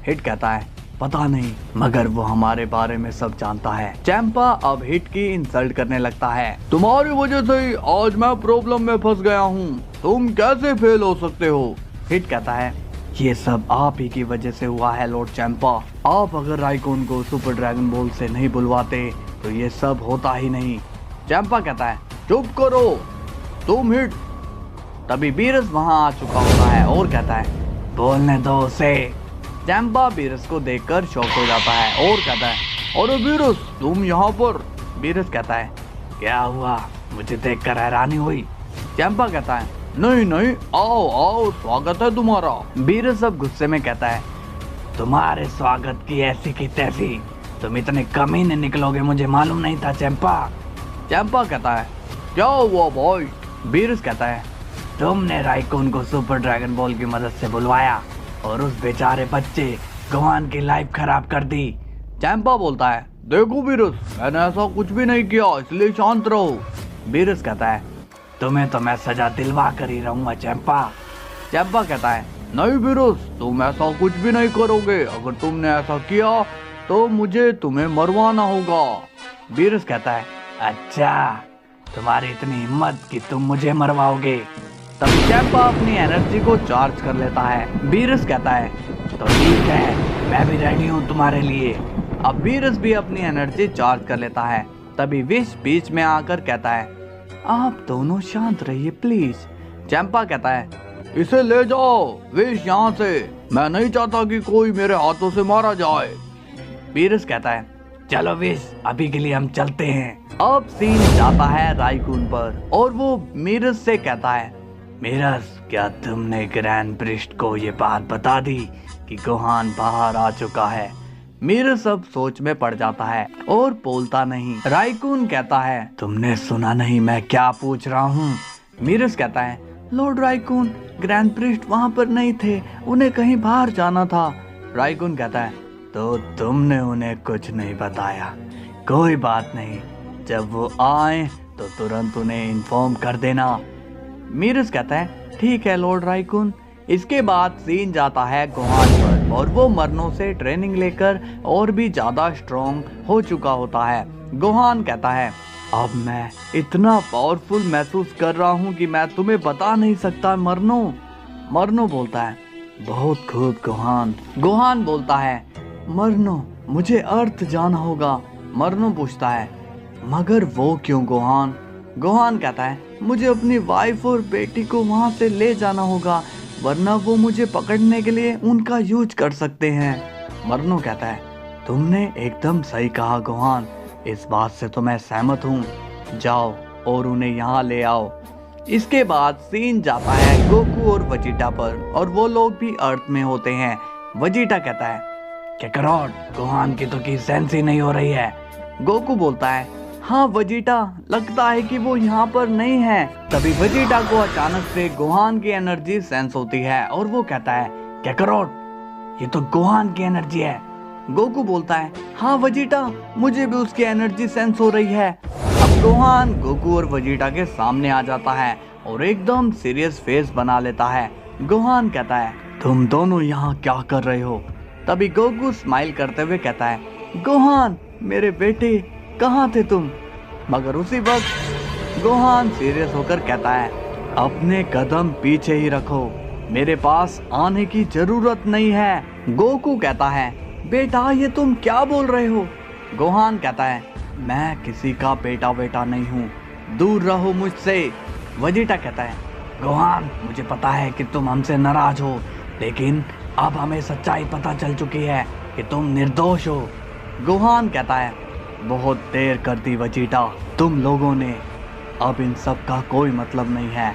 हिट कहता है, पता नहीं, मगर वो हमारे बारे में सब जानता है। चंपा अब हिट की इंसल्ट करने लगता है, तुम्हारी वजह से ही आज मैं प्रॉब्लम में फंस गया हूँ, तुम कैसे फेल हो सकते हो? हिट कहता है, ये सब आप ही की वजह से हुआ है लॉर्ड चंपा। आप अगर रायकुन को सुपर ड्रैगन बॉल से नहीं बुलवाते तो ये सब होता ही नहीं। चंपा कहता है, चुप करो तुम हिट। तभी बीरस वहां आ चुका होता है और कहता है, बोलने दो उसे। चंपा बीरस को देखकर शॉक हो जाता है और कहता है, अरे बीरस, तुम यहाँ पर? बीरस कहता है, क्या हुआ, मुझे देखकर हैरानी हुई? चंपा कहता है, नहीं नहीं, आओ आओ, स्वागत है तुम्हारा। बीरस अब गुस्से में कहता है, तुम्हारे स्वागत की ऐसी की तैसी, तुम इतने कमीने निकलोगे मुझे मालूम नहीं था चंपा। चंपा कहता है, क्या हुआ भाई? बीरस कहता है, तुमने रायकुन को सुपर ड्रैगन बॉल की मदद से बुलवाया और उस बेचारे बच्चे गोहान की लाइफ खराब कर दी। चंपा बोलता है, देखो बीरस, मैंने ऐसा कुछ भी नहीं किया, इसलिए शांत रहो। बीरस कहता है, तुम्हें तो मैं सजा दिलवा कर ही रहूंगा चंपा। चंपा कहता है, नहीं बीरस, तुम ऐसा कुछ भी नहीं करोगे, अगर तुमने ऐसा किया तो मुझे तुम्हें मरवाना होगा। बीरस कहता है, अच्छा, तुम्हारी इतनी हिम्मत कि तुम मुझे मरवाओगे। तभी चंपा अपनी एनर्जी को चार्ज कर लेता है। बीरस कहता है, तो ठीक है, मैं भी रेडी हूँ तुम्हारे लिए। अब बीरस भी अपनी एनर्जी चार्ज कर लेता है। तभी विश बीच में आकर कहता है, आप दोनों शांत रहिए प्लीज। चंपा कहता है, इसे ले जाओ विश यहाँ से, मैं नहीं चाहता कि कोई मेरे हाथों से मारा जाए। बीरस कहता है, चलो विश, अभी के लिए हम चलते हैं। अब सीन जाता है रायकुन पर और वो मीरस से कहता है, मीरस, क्या तुमने ग्रैंड प्रिस्ट को ये बात बता दी कि गोहान बाहर आ चुका है? मीरस अब सोच में पड़ जाता है और बोलता नहीं। रायकुन कहता है, तुमने सुना नहीं मैं क्या पूछ रहा हूँ? मीरस कहता है, लॉर्ड रायकुन, ग्रैंड प्रिस्ट वहाँ पर नहीं थे, उन्हें कहीं बाहर जाना था। रायकुन कहता है, तो तुमने उन्हें कुछ नहीं बताया? कोई बात नहीं, जब वो आए तो तुरंत उन्हें इन्फॉर्म कर देना। मीरस कहता है, ठीक है लॉर्ड रायकुन। इसके बाद सीन जाता है गोहान पर और वो मरनों से ट्रेनिंग लेकर और भी ज्यादा स्ट्रॉन्ग हो चुका होता है। गोहान कहता है, अब मैं इतना पावरफुल महसूस कर रहा हूँ कि मैं तुम्हें बता नहीं सकता मरनो। मरनो बोलता है, बहुत खूब गोहान। गोहान बोलता है, मरनो, मुझे अर्थ जाना होगा। मरनो पूछता है, मगर वो क्यों गोहान? गोहान कहता है, मुझे अपनी वाइफ और बेटी को वहाँ से ले जाना होगा, वरना वो मुझे पकड़ने के लिए उनका यूज कर सकते हैं। मरनो कहता है, तुमने एकदम सही कहा गोहान, इस बात से तो मैं सहमत हूँ। जाओ और उन्हें यहाँ ले आओ। इसके बाद सीन जाता है गोकू और वजीटा पर और वो लोग भी अर्थ में होते हैं। वजीटा कहता है, कैकरॉट, गोहान की तो की सेंस ही नहीं हो रही है। गोकू बोलता है, हाँ वजीटा, लगता है कि वो यहाँ पर नहीं है। तभी वजीटा को अचानक से गोहान की एनर्जी सेंस होती है और वो कहता है, कैकरॉट, ये तो गोहान की एनर्जी है। गोकू बोलता है, हाँ वजीटा, मुझे भी उसकी एनर्जी सेंस हो रही है। अब गोहान गोकू और वजीटा के सामने आ जाता है और एकदम सीरियस फेस बना लेता है। गोहान कहता है, तुम दोनों यहाँ क्या कर रहे हो? तभी गोकू स्माइल करते हुए कहता है, गोहान मेरे बेटे, कहाँ थे तुम? मगर उसी वक्त गोहान सीरियस होकर कहता है, अपने कदम पीछे ही रखो, मेरे पास आने की जरूरत नहीं है। गोकू कहता है, बेटा ये तुम क्या बोल रहे हो? गोहान कहता है, मैं किसी का बेटा नहीं हूँ, दूर रहो मुझसे। वेजिटा कहता है, गोहान मुझे पता है कि तुम हमसे नाराज हो, लेकिन अब हमें सच्चाई पता चल चुकी है कि तुम निर्दोष हो। गोहान कहता है, बहुत देर कर दी वेजिटा, तुम लोगों ने, अब इन सब का कोई मतलब नहीं है।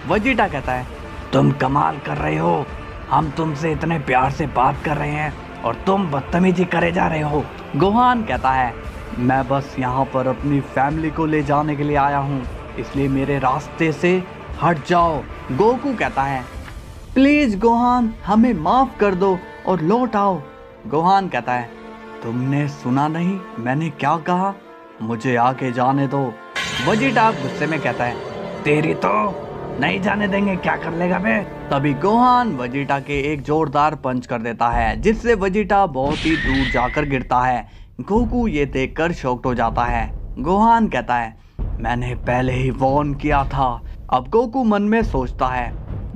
वेजिटा कहता है, तुम कमाल कर रहे हो, हम तुमसे इतने प्यार से बात कर रहे हैं और तुम बदतमीजी करे जा रहे हो। गोहान कहता है, मैं बस यहाँ पर अपनी फैमिली को ले जाने के लिए आया हूँ, इसलिए मेरे रास्ते से हट जाओ। गोकू कहता है, प्लीज गोहान हमें माफ कर दो और लौट आओ। गोहान कहता है, तुमने सुना नहीं मैंने क्या कहा, मुझे आगे जाने दो। वेजिटा गुस्से में कहता है, तेरी तो नहीं जाने देंगे, क्या कर लेगा बे। तभी गोहान वेजिटा के एक जोरदार पंच कर देता है, जिससे वेजिटा बहुत ही दूर जाकर गिरता है। गोकू ये देखकर शॉक्ड हो जाता है। गोहान कहता है, मैंने पहले ही वार्न किया था। अब गोकू मन में सोचता है,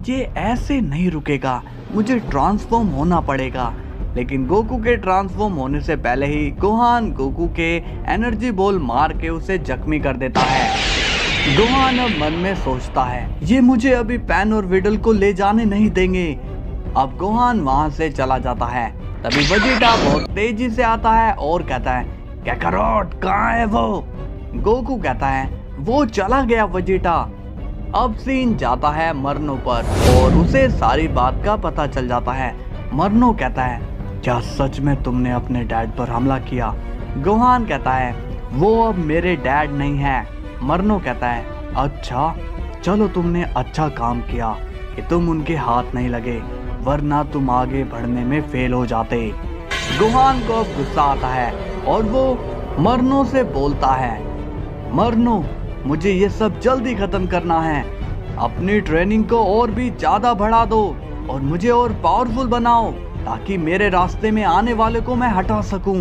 ये ऐसे नहीं रुकेगा, मुझे ट्रांसफॉर्म होना पड़ेगा। लेकिन गोकू के ट्रांसफॉर्म होने से पहले ही गोहान गोकू के एनर्जी बॉल मार के उसे जख्मी कर देता है। गोहान अब मन में सोचता है, ये मुझे अभी पैन और विडल को ले जाने नहीं देंगे। अब गोहान वहां से चला जाता है। तभी वेजिटा बहुत तेजी से आता है और कहता है, काकारोट कहाँ है वो। गोकू कहता है, वो चला गया वेजिटा। अब सीन जाता है मरनो पर और उसे सारी बात का पता चल जाता है। मरनो कहता है, क्या सच में तुमने अपने डैड पर हमला किया। गोहान कहता है, वो अब मेरे डैड नहीं है। मरनो कहता है, अच्छा चलो तुमने अच्छा काम किया कि तुम उनके हाथ नहीं लगे, वरना तुम आगे बढ़ने में फेल हो जाते। गोहान को अब गुस्सा आता है और वो मरनो से बोलता है, मरनो मुझे ये सब जल्दी खत्म करना है, अपनी ट्रेनिंग को और भी ज्यादा बढ़ा दो और मुझे और पावरफुल बनाओ ताकि मेरे रास्ते में आने वाले को मैं हटा सकूं।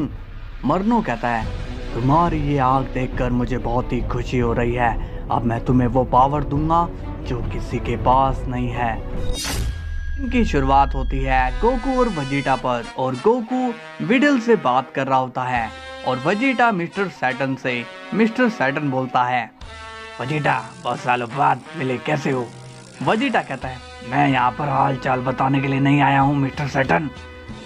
मरनो कहता है, तुम्हारी ये आग देखकर मुझे बहुत ही खुशी हो रही है, अब मैं तुम्हें वो पावर दूंगा जो किसी के पास नहीं है। इनकी शुरुआत होती है गोकू और वेजिटा पर और गोकू विडल से बात कर रहा होता है और वेजिटा मिस्टर सैटर्न से। मिस्टर सैटर्न बोलता है, वेजिटा बहुत सालों बाद मिले, कैसे हो। वेजिटा कहता है, मैं यहाँ पर हाल चाल बताने के लिए नहीं आया हूँ मिस्टर सैटर्न।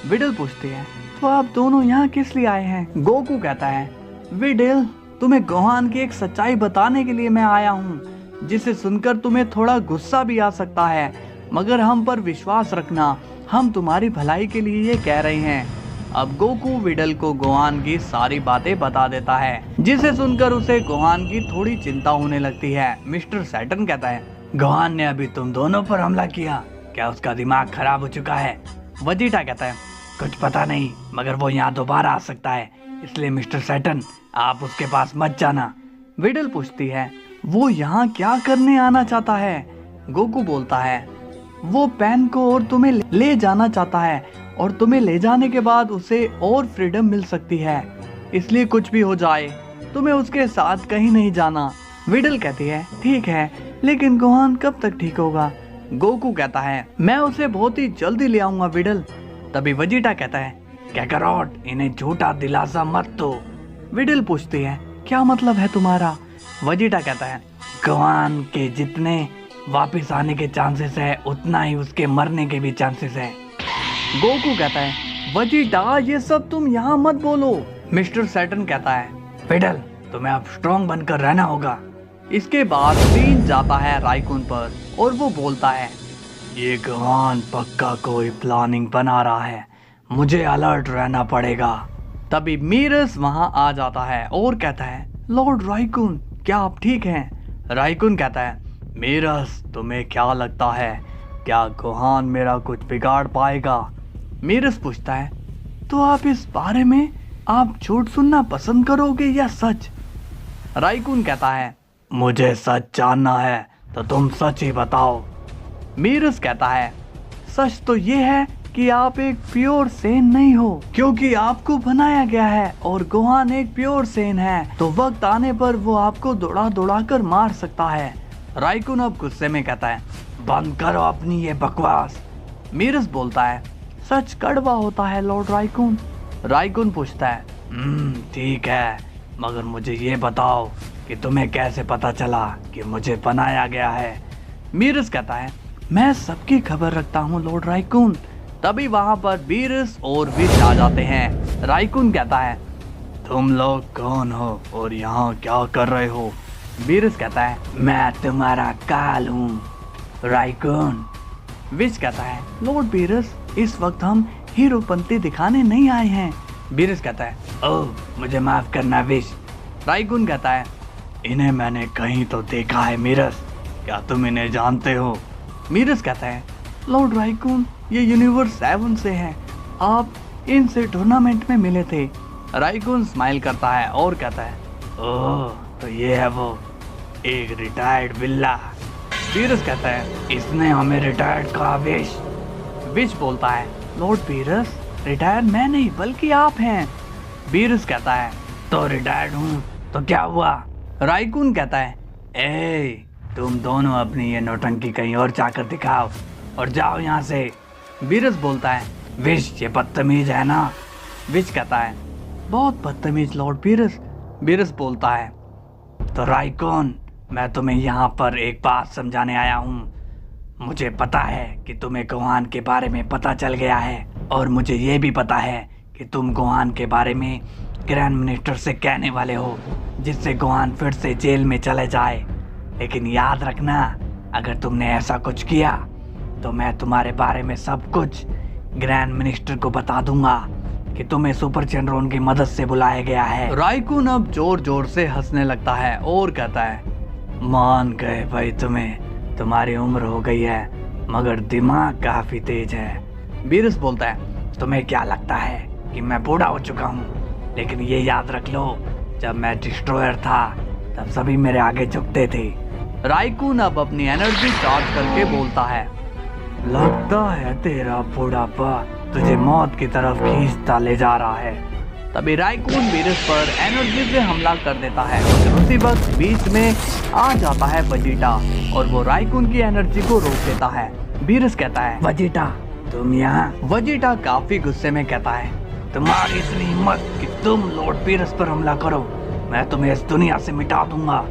विडल पूछती है, तो आप दोनों यहाँ किस लिए आए हैं। गोकू कहता है, विडल तुम्हें गोहान की एक सच्चाई बताने के लिए मैं आया हूँ, जिसे सुनकर तुम्हें थोड़ा गुस्सा भी आ सकता है, मगर हम पर विश्वास रखना, हम तुम्हारी भलाई के लिए ये कह रहे हैं। अब गोकू विडल को गोहान की सारी बातें बता देता है, जिसे सुनकर उसे गोहान की थोड़ी चिंता होने लगती है। मिस्टर सैटर्न कहता है, गोहान ने अभी तुम दोनों पर हमला किया, क्या उसका दिमाग खराब हो चुका है। वेजिटा कहता है, कुछ पता नहीं, मगर वो यहाँ दोबारा आ सकता है, इसलिए मिस्टर सैटर्न आप उसके पास मत जाना। विडल पूछती है, वो यहाँ क्या करने आना चाहता है। गोकू बोलता है, वो पैन को और तुम्हें ले जाना चाहता है और तुम्हें ले जाने के बाद उसे और फ्रीडम मिल सकती है, इसलिए कुछ भी हो जाए तुम्हें उसके साथ कहीं नहीं जाना। विडल कहती है, ठीक है, लेकिन गोहान कब तक ठीक होगा। गोकू कहता है, मैं उसे बहुत ही जल्दी ले आऊंगा विडल। तभी वेजिटा कहता है, काकारोट इन्हें झूठा दिलासा मत दो। विडल पूछती है, क्या मतलब है तुम्हारा। वेजिटा कहता है, गोहान के जितने वापस आने के चांसेस है उतना ही उसके मरने के भी चांसेस है। गोकू कहता है, वेजिटा ये सब तुम यहाँ मत बोलो। मिस्टर सैटर्न कहता है, विडल तुम्हें अब स्ट्रॉन्ग बनकर रहना होगा। इसके बाद सीन जाता है राइकुन पर और वो बोलता है, ये गोहान पक्का कोई प्लानिंग बना रहा है, मुझे अलर्ट रहना पड़ेगा। तभी मीरस वहां आ जाता है और कहता है, लॉर्ड राइकुन क्या आप ठीक हैं। राइकुन कहता है, मीरस तुम्हें क्या लगता है, क्या गोहान मेरा कुछ बिगाड़ पाएगा। मीरस पूछता है, तो आप इस बारे में आप झूठ सुनना पसंद करोगे या सच। राइकुन कहता है, मुझे सच जानना है तो तुम सच ही बताओ। मीरस कहता है, सच तो ये है कि आप एक प्योर सेन नहीं हो, क्योंकि आपको बनाया गया है और गोहान एक प्योर सेन है, तो वक्त आने पर वो आपको दौड़ा दौड़ा कर मार सकता है। राइकुन अब गुस्से में कहता है, बंद करो अपनी ये बकवास। मीरस बोलता है, सच कड़वा होता है लॉर्ड राइकुन। राइकुन पूछता है, ठीक है, मगर मुझे ये बताओ कि तुम्हें कैसे पता चला कि मुझे बनाया गया है। बीरस कहता है, मैं सबकी खबर रखता हूँ लॉर्ड राइकून। तभी वहाँ पर बीरस और विश आ जाते हैं। राइकून कहता है, तुम लोग कौन हो और यहाँ क्या कर रहे हो? बीरस कहता है, मैं तुम्हारा काल हूँ राइकून। विश कहता है, लॉर्ड बीरस, इस वक्त हम हीरोपंती दिखाने नहीं आए हैं। बीरस कहता है, ओह मुझे माफ करना विश। राइकून कहता है, इन्हें मैंने कहीं तो देखा है मीरस, क्या तुम इन्हें जानते हो? मीरस कहता है, लॉर्ड राइकून, ये यूनिवर्स 7 से है, आप इनसे टूर्नामेंट में मिले थे। राइकून स्माइल करता है और कहता है, ओह तो ये है वो, एक रिटायर्ड बिल्ला। बीरस कहता है, इसने हमें रिटायर्ड कहा विश। विश बोलता है, लॉर्ड बीरस, रिटायर्ड मैं नहीं बल्कि आप हैं। बीरस कहता है, तो रिटायर्ड हूँ तो क्या हुआ? राइकून कहता है, ए तुम दोनों अपनी ये नौटंकी कहीं और जाकर दिखाओ और जाओ यहाँ से। बीरस बोलता है, विश ये बदतमीज है ना? विश कहता है, बहुत बदतमीज लॉर्ड बीरस। बीरस बोलता है, तो राइकून, मैं तुम्हें यहाँ पर एक बात समझाने आया हूँ। मुझे पता है कि तुम्हें गोहान के बारे में पता चल गया है और मुझे ये भी पता है कि तुम गोहान के बारे में ग्रैंड मिनिस्टर से कहने वाले हो, जिससे गोहान फिर से जेल में चले जाए। लेकिन याद रखना, अगर तुमने ऐसा कुछ किया तो मैं तुम्हारे बारे में सब कुछ ग्रैंड मिनिस्टर को बता दूंगा कि तुम्हें सुपर चेनरोन की मदद से बुलाया गया है। राइकून अब जोर जोर से हंसने लगता है और कहता है, मान गए भाई तुम्हें, तुम्हारी उम्र हो गई है मगर दिमाग काफी तेज है। बीरस बोलता है, तुम्हें क्या लगता है कि मैं बूढ़ा हो चुका हूँ? लेकिन ये याद रख लो, जब मैं डिस्ट्रॉयर था तब सभी मेरे आगे झुकते थे। राइकून अब अपनी एनर्जी चार्ज करके बोलता है, लगता है तेरा बुढ़ापा तुझे मौत की तरफ खींचता ले जा रहा है। तभी राइकून बीरस पर एनर्जी से हमला कर देता है और उसी वक्त बीच में आ जाता है वजीटा और वो राइकून की एनर्जी को रोक देता है। बीरस कहता है, वजीटा तुम यहाँ? वजीटा काफी गुस्से में कहता है, तुम्हारी इतनी हिम्मत कि तुम लॉर्ड बीरस पर हमला करो, मैं तुम्हें इस दुनिया से मिटा दूंगा।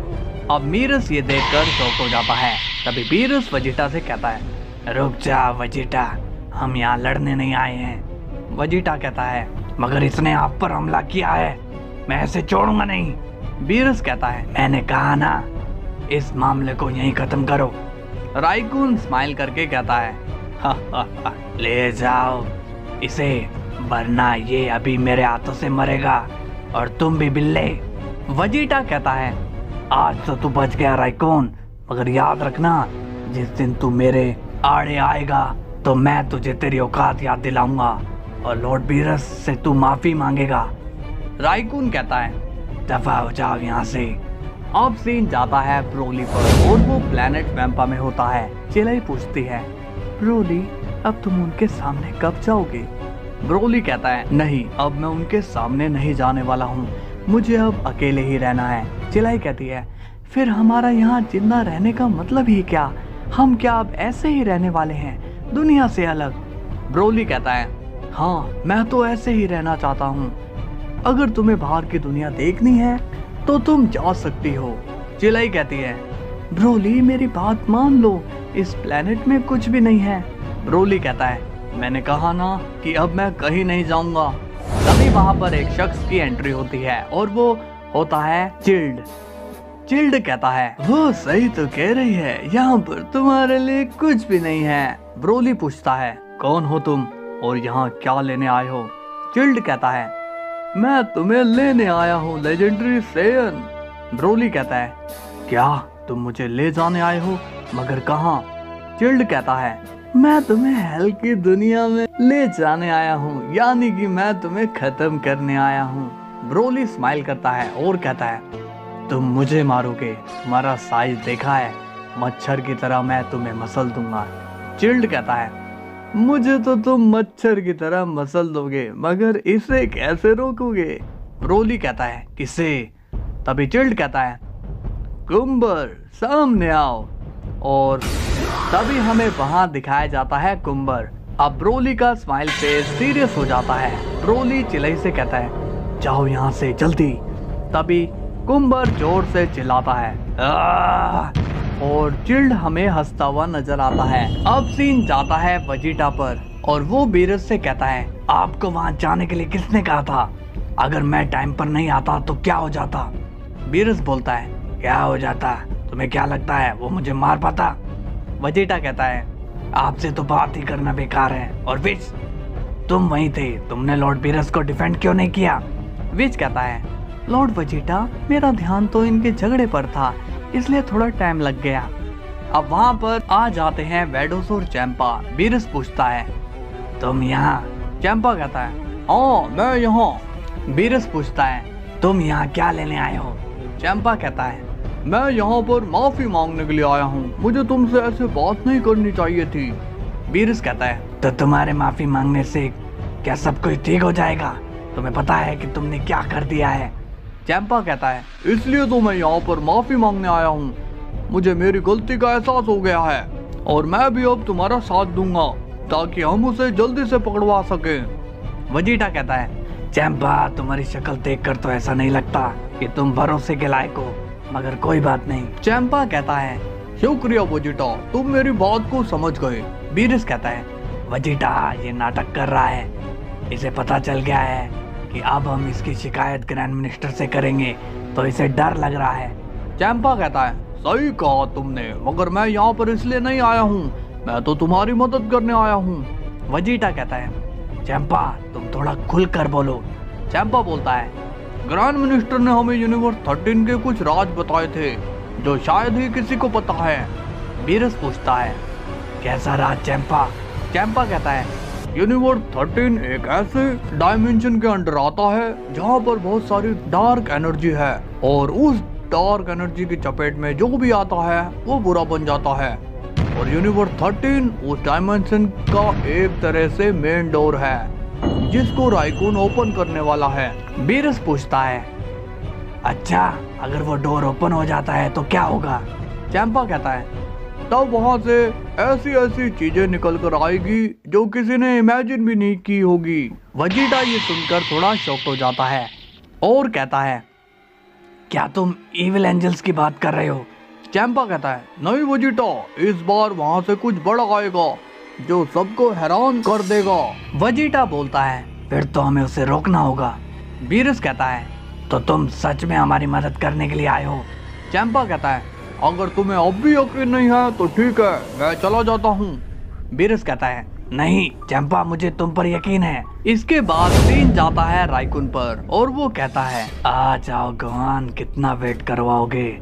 अब बीरस ये देखकर शॉक हो जाता है। तभी बीरस वजीटा से कहता है, रुक जा वजीटा, हम यहाँ लड़ने नहीं आए हैं। वजीटा कहता है, मगर इसने आप पर हमला किया है, मैं ऐसे छोड़ूंगा नहीं। बीरस कहता है, मैंने कहा ना, इस मामले को यहीं खत्म करो। राइकून स्माइल करके कहता है, हा, ले जाओ इसे, वरना ये अभी मेरे हाथों से मरेगा और तुम भी बिल्ले। वजीटा कहता है, आज तो तू बच गया राइकून, मगर याद रखना, जिस दिन तू मेरे आड़े आएगा तो मैं तुझे तेरी औकात याद दिलाऊंगा और लॉर्ड बीरस से तू माफी मांगेगा। राइकून कहता है, दफा हो जाओ यहाँ से। अब सीन जाता है ब्रोली पर और वो प्लेनेट वैम्पा में होता है। चिलाई पूछती है, ब्रोली अब तुम उनके सामने कब जाओगे? ब्रोली कहता है, नहीं, अब मैं उनके सामने नहीं जाने वाला हूँ, मुझे अब अकेले ही रहना है। चिलाई कहती है, फिर हमारा यहाँ जिंदा रहने का मतलब ही क्या? हम क्या अब ऐसे ही रहने वाले हैं, दुनिया से अलग? ब्रोली कहता है, हाँ मैं तो ऐसे ही रहना चाहता हूँ, अगर तुम्हें बाहर की दुनिया देखनी है तो तुम जा सकती हो। चिलाई कहती है, ब्रोली मेरी बात मान लो, इस प्लेनेट में कुछ भी नहीं है। ब्रोली कहता है, मैंने कहा ना कि अब मैं कहीं नहीं जाऊंगा। तभी वहाँ पर एक शख्स की एंट्री होती है और वो होता है चिल्ड। चिल्ड कहता है, वो सही तो कह रही है, यहाँ पर तुम्हारे लिए कुछ भी नहीं है। ब्रोली पूछता है, कौन हो तुम और यहाँ क्या लेने आए हो? चिल्ड कहता है, मैं तुम्हें लेने आया हूँ लेजेंडरी सेयन। ब्रोली कहता है, क्या तुम मुझे ले जाने आए हो, मगर कहाँ? चिल्ड कहता है, मैं तुम्हें हेल की दुनिया में ले जाने आया हूँ, यानी कि मैं तुम्हें खत्म करने आया हूँ। ब्रोली स्माइल करता है और कहता है, तुम मुझे मारोगे, तुम्हारा साइज देखा है, मच्छर की तरह मैं तुम्हें मसल दूंगा। चिल्ड कहता है, मुझे तो तुम मच्छर की तरह मसल दोगे, मगर इसे कैसे रोकोगे? ब्रोली कहता है, किसे? तभी चिल्ड कहता है, कुम्बर सामने आओ। और तभी हमें वहां दिखाया जाता है कुम्बर। अब ब्रोली का स्माइल फेस सीरियस हो जाता है। ब्रोली चिलाई से कहता है, जाओ यहाँ से जल्दी। तभी कुम्बर जोर से चिल्लाता है और चिल्ड हमें हंसता हुआ नजर आता है। अब सीन जाता है वेजिटा पर और वो बीरस से कहता है, आपको वहां जाने के लिए किसने कहा था? अगर मैं टाइम पर नहीं आता तो क्या हो जाता? बीरस बोलता है, क्या हो जाता? तुम्हें क्या लगता है वो मुझे मार पाता? वेजिटा कहता है, आपसे तो बात ही करना बेकार है। और विच, तुम वहीं थे, तुमने लॉर्ड बीरस को डिफेंड क्यों नहीं किया? विच कहता है, लॉर्ड वेजिटा, मेरा ध्यान तो इनके झगड़े पर था, इसलिए थोड़ा टाइम लग गया। अब वहाँ पर आ जाते हैं वेडोस और चैंपा। बीरस पूछता है, तुम यहाँ? चैंपा कहता है, हाँ मैं यहाँ। बीरस पूछता है, तुम यहाँ क्या लेने आए हो? चैंपा कहता है, मैं यहाँ पर माफी मांगने के लिए आया हूँ, मुझे तुमसे ऐसे बात नहीं करनी चाहिए थी। बीरस कहता है, तो तुम्हारे माफी मांगने से क्या सब कुछ ठीक हो जाएगा? तुम्हें पता है कि तुमने क्या कर दिया है? चैंपा कहता है, इसलिए तो मैं यहाँ पर माफी मांगने आया हूँ। मुझे मेरी गलती का एहसास हो गया है और मैं भी अब तुम्हारा साथ दूंगा ताकि हम उसे जल्दी से पकड़वा सके। वेजिटा कहता है, चैंपा, तुम्हारी शक्ल देखकर तो ऐसा नहीं लगता कि तुम भरोसे के लायक हो, मगर कोई बात नहीं। चैंपा कहता है, शुक्रिया वेजिटा, तुम मेरी बात को समझ गए। बीरस कहता है, वेजिटा ये नाटक कर रहा है, इसे पता चल गया है कि अब हम इसकी शिकायत ग्रैंड मिनिस्टर से करेंगे, तो इसे डर लग रहा है। चैंपा कहता है, सही कहा तुमने, मगर मैं यहाँ पर इसलिए नहीं आया हूँ, मैं तो तुम्हारी मदद करने आया हूँ। वेजिटा कहता है, चैंपा तुम थोड़ा खुल कर बोलो। चैंपा बोलता है, ग्रैंड मिनिस्टर ने हमें यूनिवर्स 13 के कुछ राज बताए थे जो शायद ही किसी को पता है। बीरस पूछता है, कैसा राज चैंपा? चैंपा कहता है, यूनिवर्स 13 एक ऐसे डायमेंशन के अंडर आता है जहाँ पर बहुत सारी डार्क एनर्जी है और उस डार्क एनर्जी की चपेट में जो भी आता है वो बुरा बन जाता है। और यूनिवर्स 13 उस डायमेंशन का एक तरह से मेन डोर है जिसको राइकून ओपन करने वाला है। बीरस पूछता है, अच्छा अगर वो डोर ओपन हो जाता है तो क्या होगा? चैंपा कहता है, तब वहां से ऐसी ऐसी चीजें निकल कर आएगी जो किसी ने इमेजिन भी नहीं की होगी। वेजिटा ये सुनकर थोड़ा शॉक्ड हो जाता है और कहता है, क्या तुम इविल एंजल्स की बात कर रहे हो? चैंपा कहता है, नहीं वेजिटा, इस बार वहां से कुछ बड़ा आएगा जो सबको हैरान कर देगा। वेजिटा बोलता है, फिर तो हमें उसे रोकना होगा। बीरस कहता है, तो तुम सच में हमारी मदद करने के लिए आए हो? चैंपा कहता है, अगर तुम्हें अब भी यकीन नहीं है तो ठीक है, मैं चला जाता हूँ। बीरस कहता है, नहीं चैंपा, मुझे तुम पर यकीन है। इसके बाद सीन जाता है राइकून पर और वो कहता है, आ जाओ गोहान, कितना वेट करवाओगे?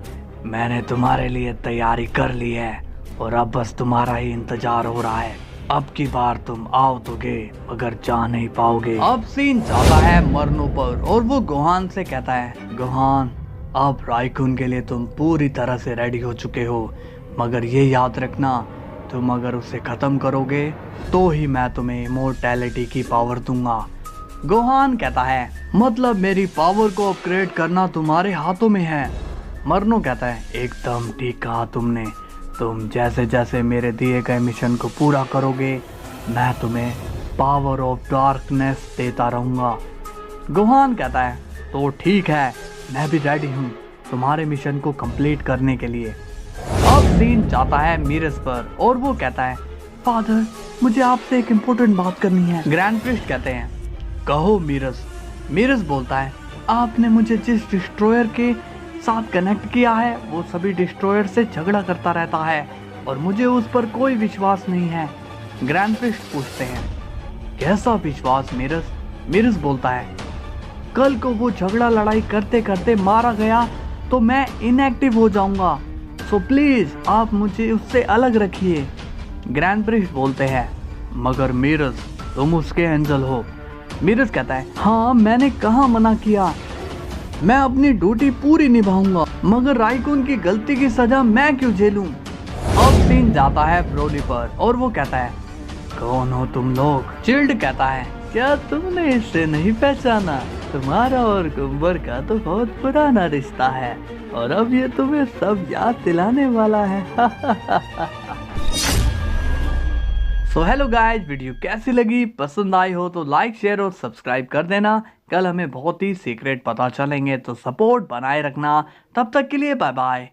मैंने तुम्हारे लिए तैयारी कर ली है और अब बस तुम्हारा ही इंतजार हो रहा है। अब की बार तुम आओ दोगे मगर जा नहीं पाओगे। अब सीन जाता है मरनू पर और वो गोहान से कहता है, गोहान अब राइकून के लिए तुम पूरी तरह से रेडी हो चुके हो, मगर ये याद रखना, तुम अगर उसे खत्म करोगे तो ही मैं तुम्हें इमोर्टैलिटी की पावर दूंगा। गोहान कहता है, मतलब मेरी पावर को अपग्रेड करना तुम्हारे हाथों में है? मरनू कहता है, एकदम ठीक कहा तुमने, तुम जैसे जैसे मेरे दिए गए मिशन को पूरा करोगे मैं तुम्हें पावर ऑफ डार्कनेस देता रहूंगा। गोहान कहता है, तो ठीक है, मैं भी रेडी हूँ तुम्हारे मिशन को कंप्लीट करने के लिए। अब सीन जाता है मीरस पर और वो कहता है, फादर मुझे आपसे एक इम्पोर्टेंट बात करनी है। ग्रैंड प्रिस्ट कहते हैं, कहो मीरस। मीरस बोलता है, आपने मुझे जिस डिस्ट्रॉयर के साथ कनेक्ट किया है वो सभी डिस्ट्रॉयर से झगड़ा करता रहता है और मुझे उस पर कोई विश्वास नहीं है। ग्रैंड प्रिस्ट पूछते हैं, कैसा विश्वास मीरस? मीरस बोलता है, कल को वो झगड़ा लड़ाई करते करते मारा गया तो मैं इनएक्टिव हो जाऊंगा, सो प्लीज आप मुझे उससे अलग रखिए। ग्रैंड प्रिस्ट बोलते हैं, मगर मीरस तुम उसके एंजल हो। मीरस कहता है, हाँ मैंने कहाँ मना किया, मैं अपनी ड्यूटी पूरी निभाऊंगा, मगर राइकून की गलती की सजा मैं क्यों झेलूं? अब सीन जाता है ब्रोली पर और वो कहता है, कौन हो तुम लोग? चिल्ड कहता है, क्या तुमने इससे नहीं पहचाना? तुम्हारा और कुम्बर का तो बहुत पुराना रिश्ता है और अब ये तुम्हें सब याद दिलाने वाला है। सो हेलो गाइस, वीडियो कैसी लगी? पसंद आई हो तो लाइक शेयर और सब्सक्राइब कर देना। कल हमें बहुत ही सीक्रेट पता चलेंगे तो सपोर्ट बनाए रखना। तब तक के लिए बाय बाय।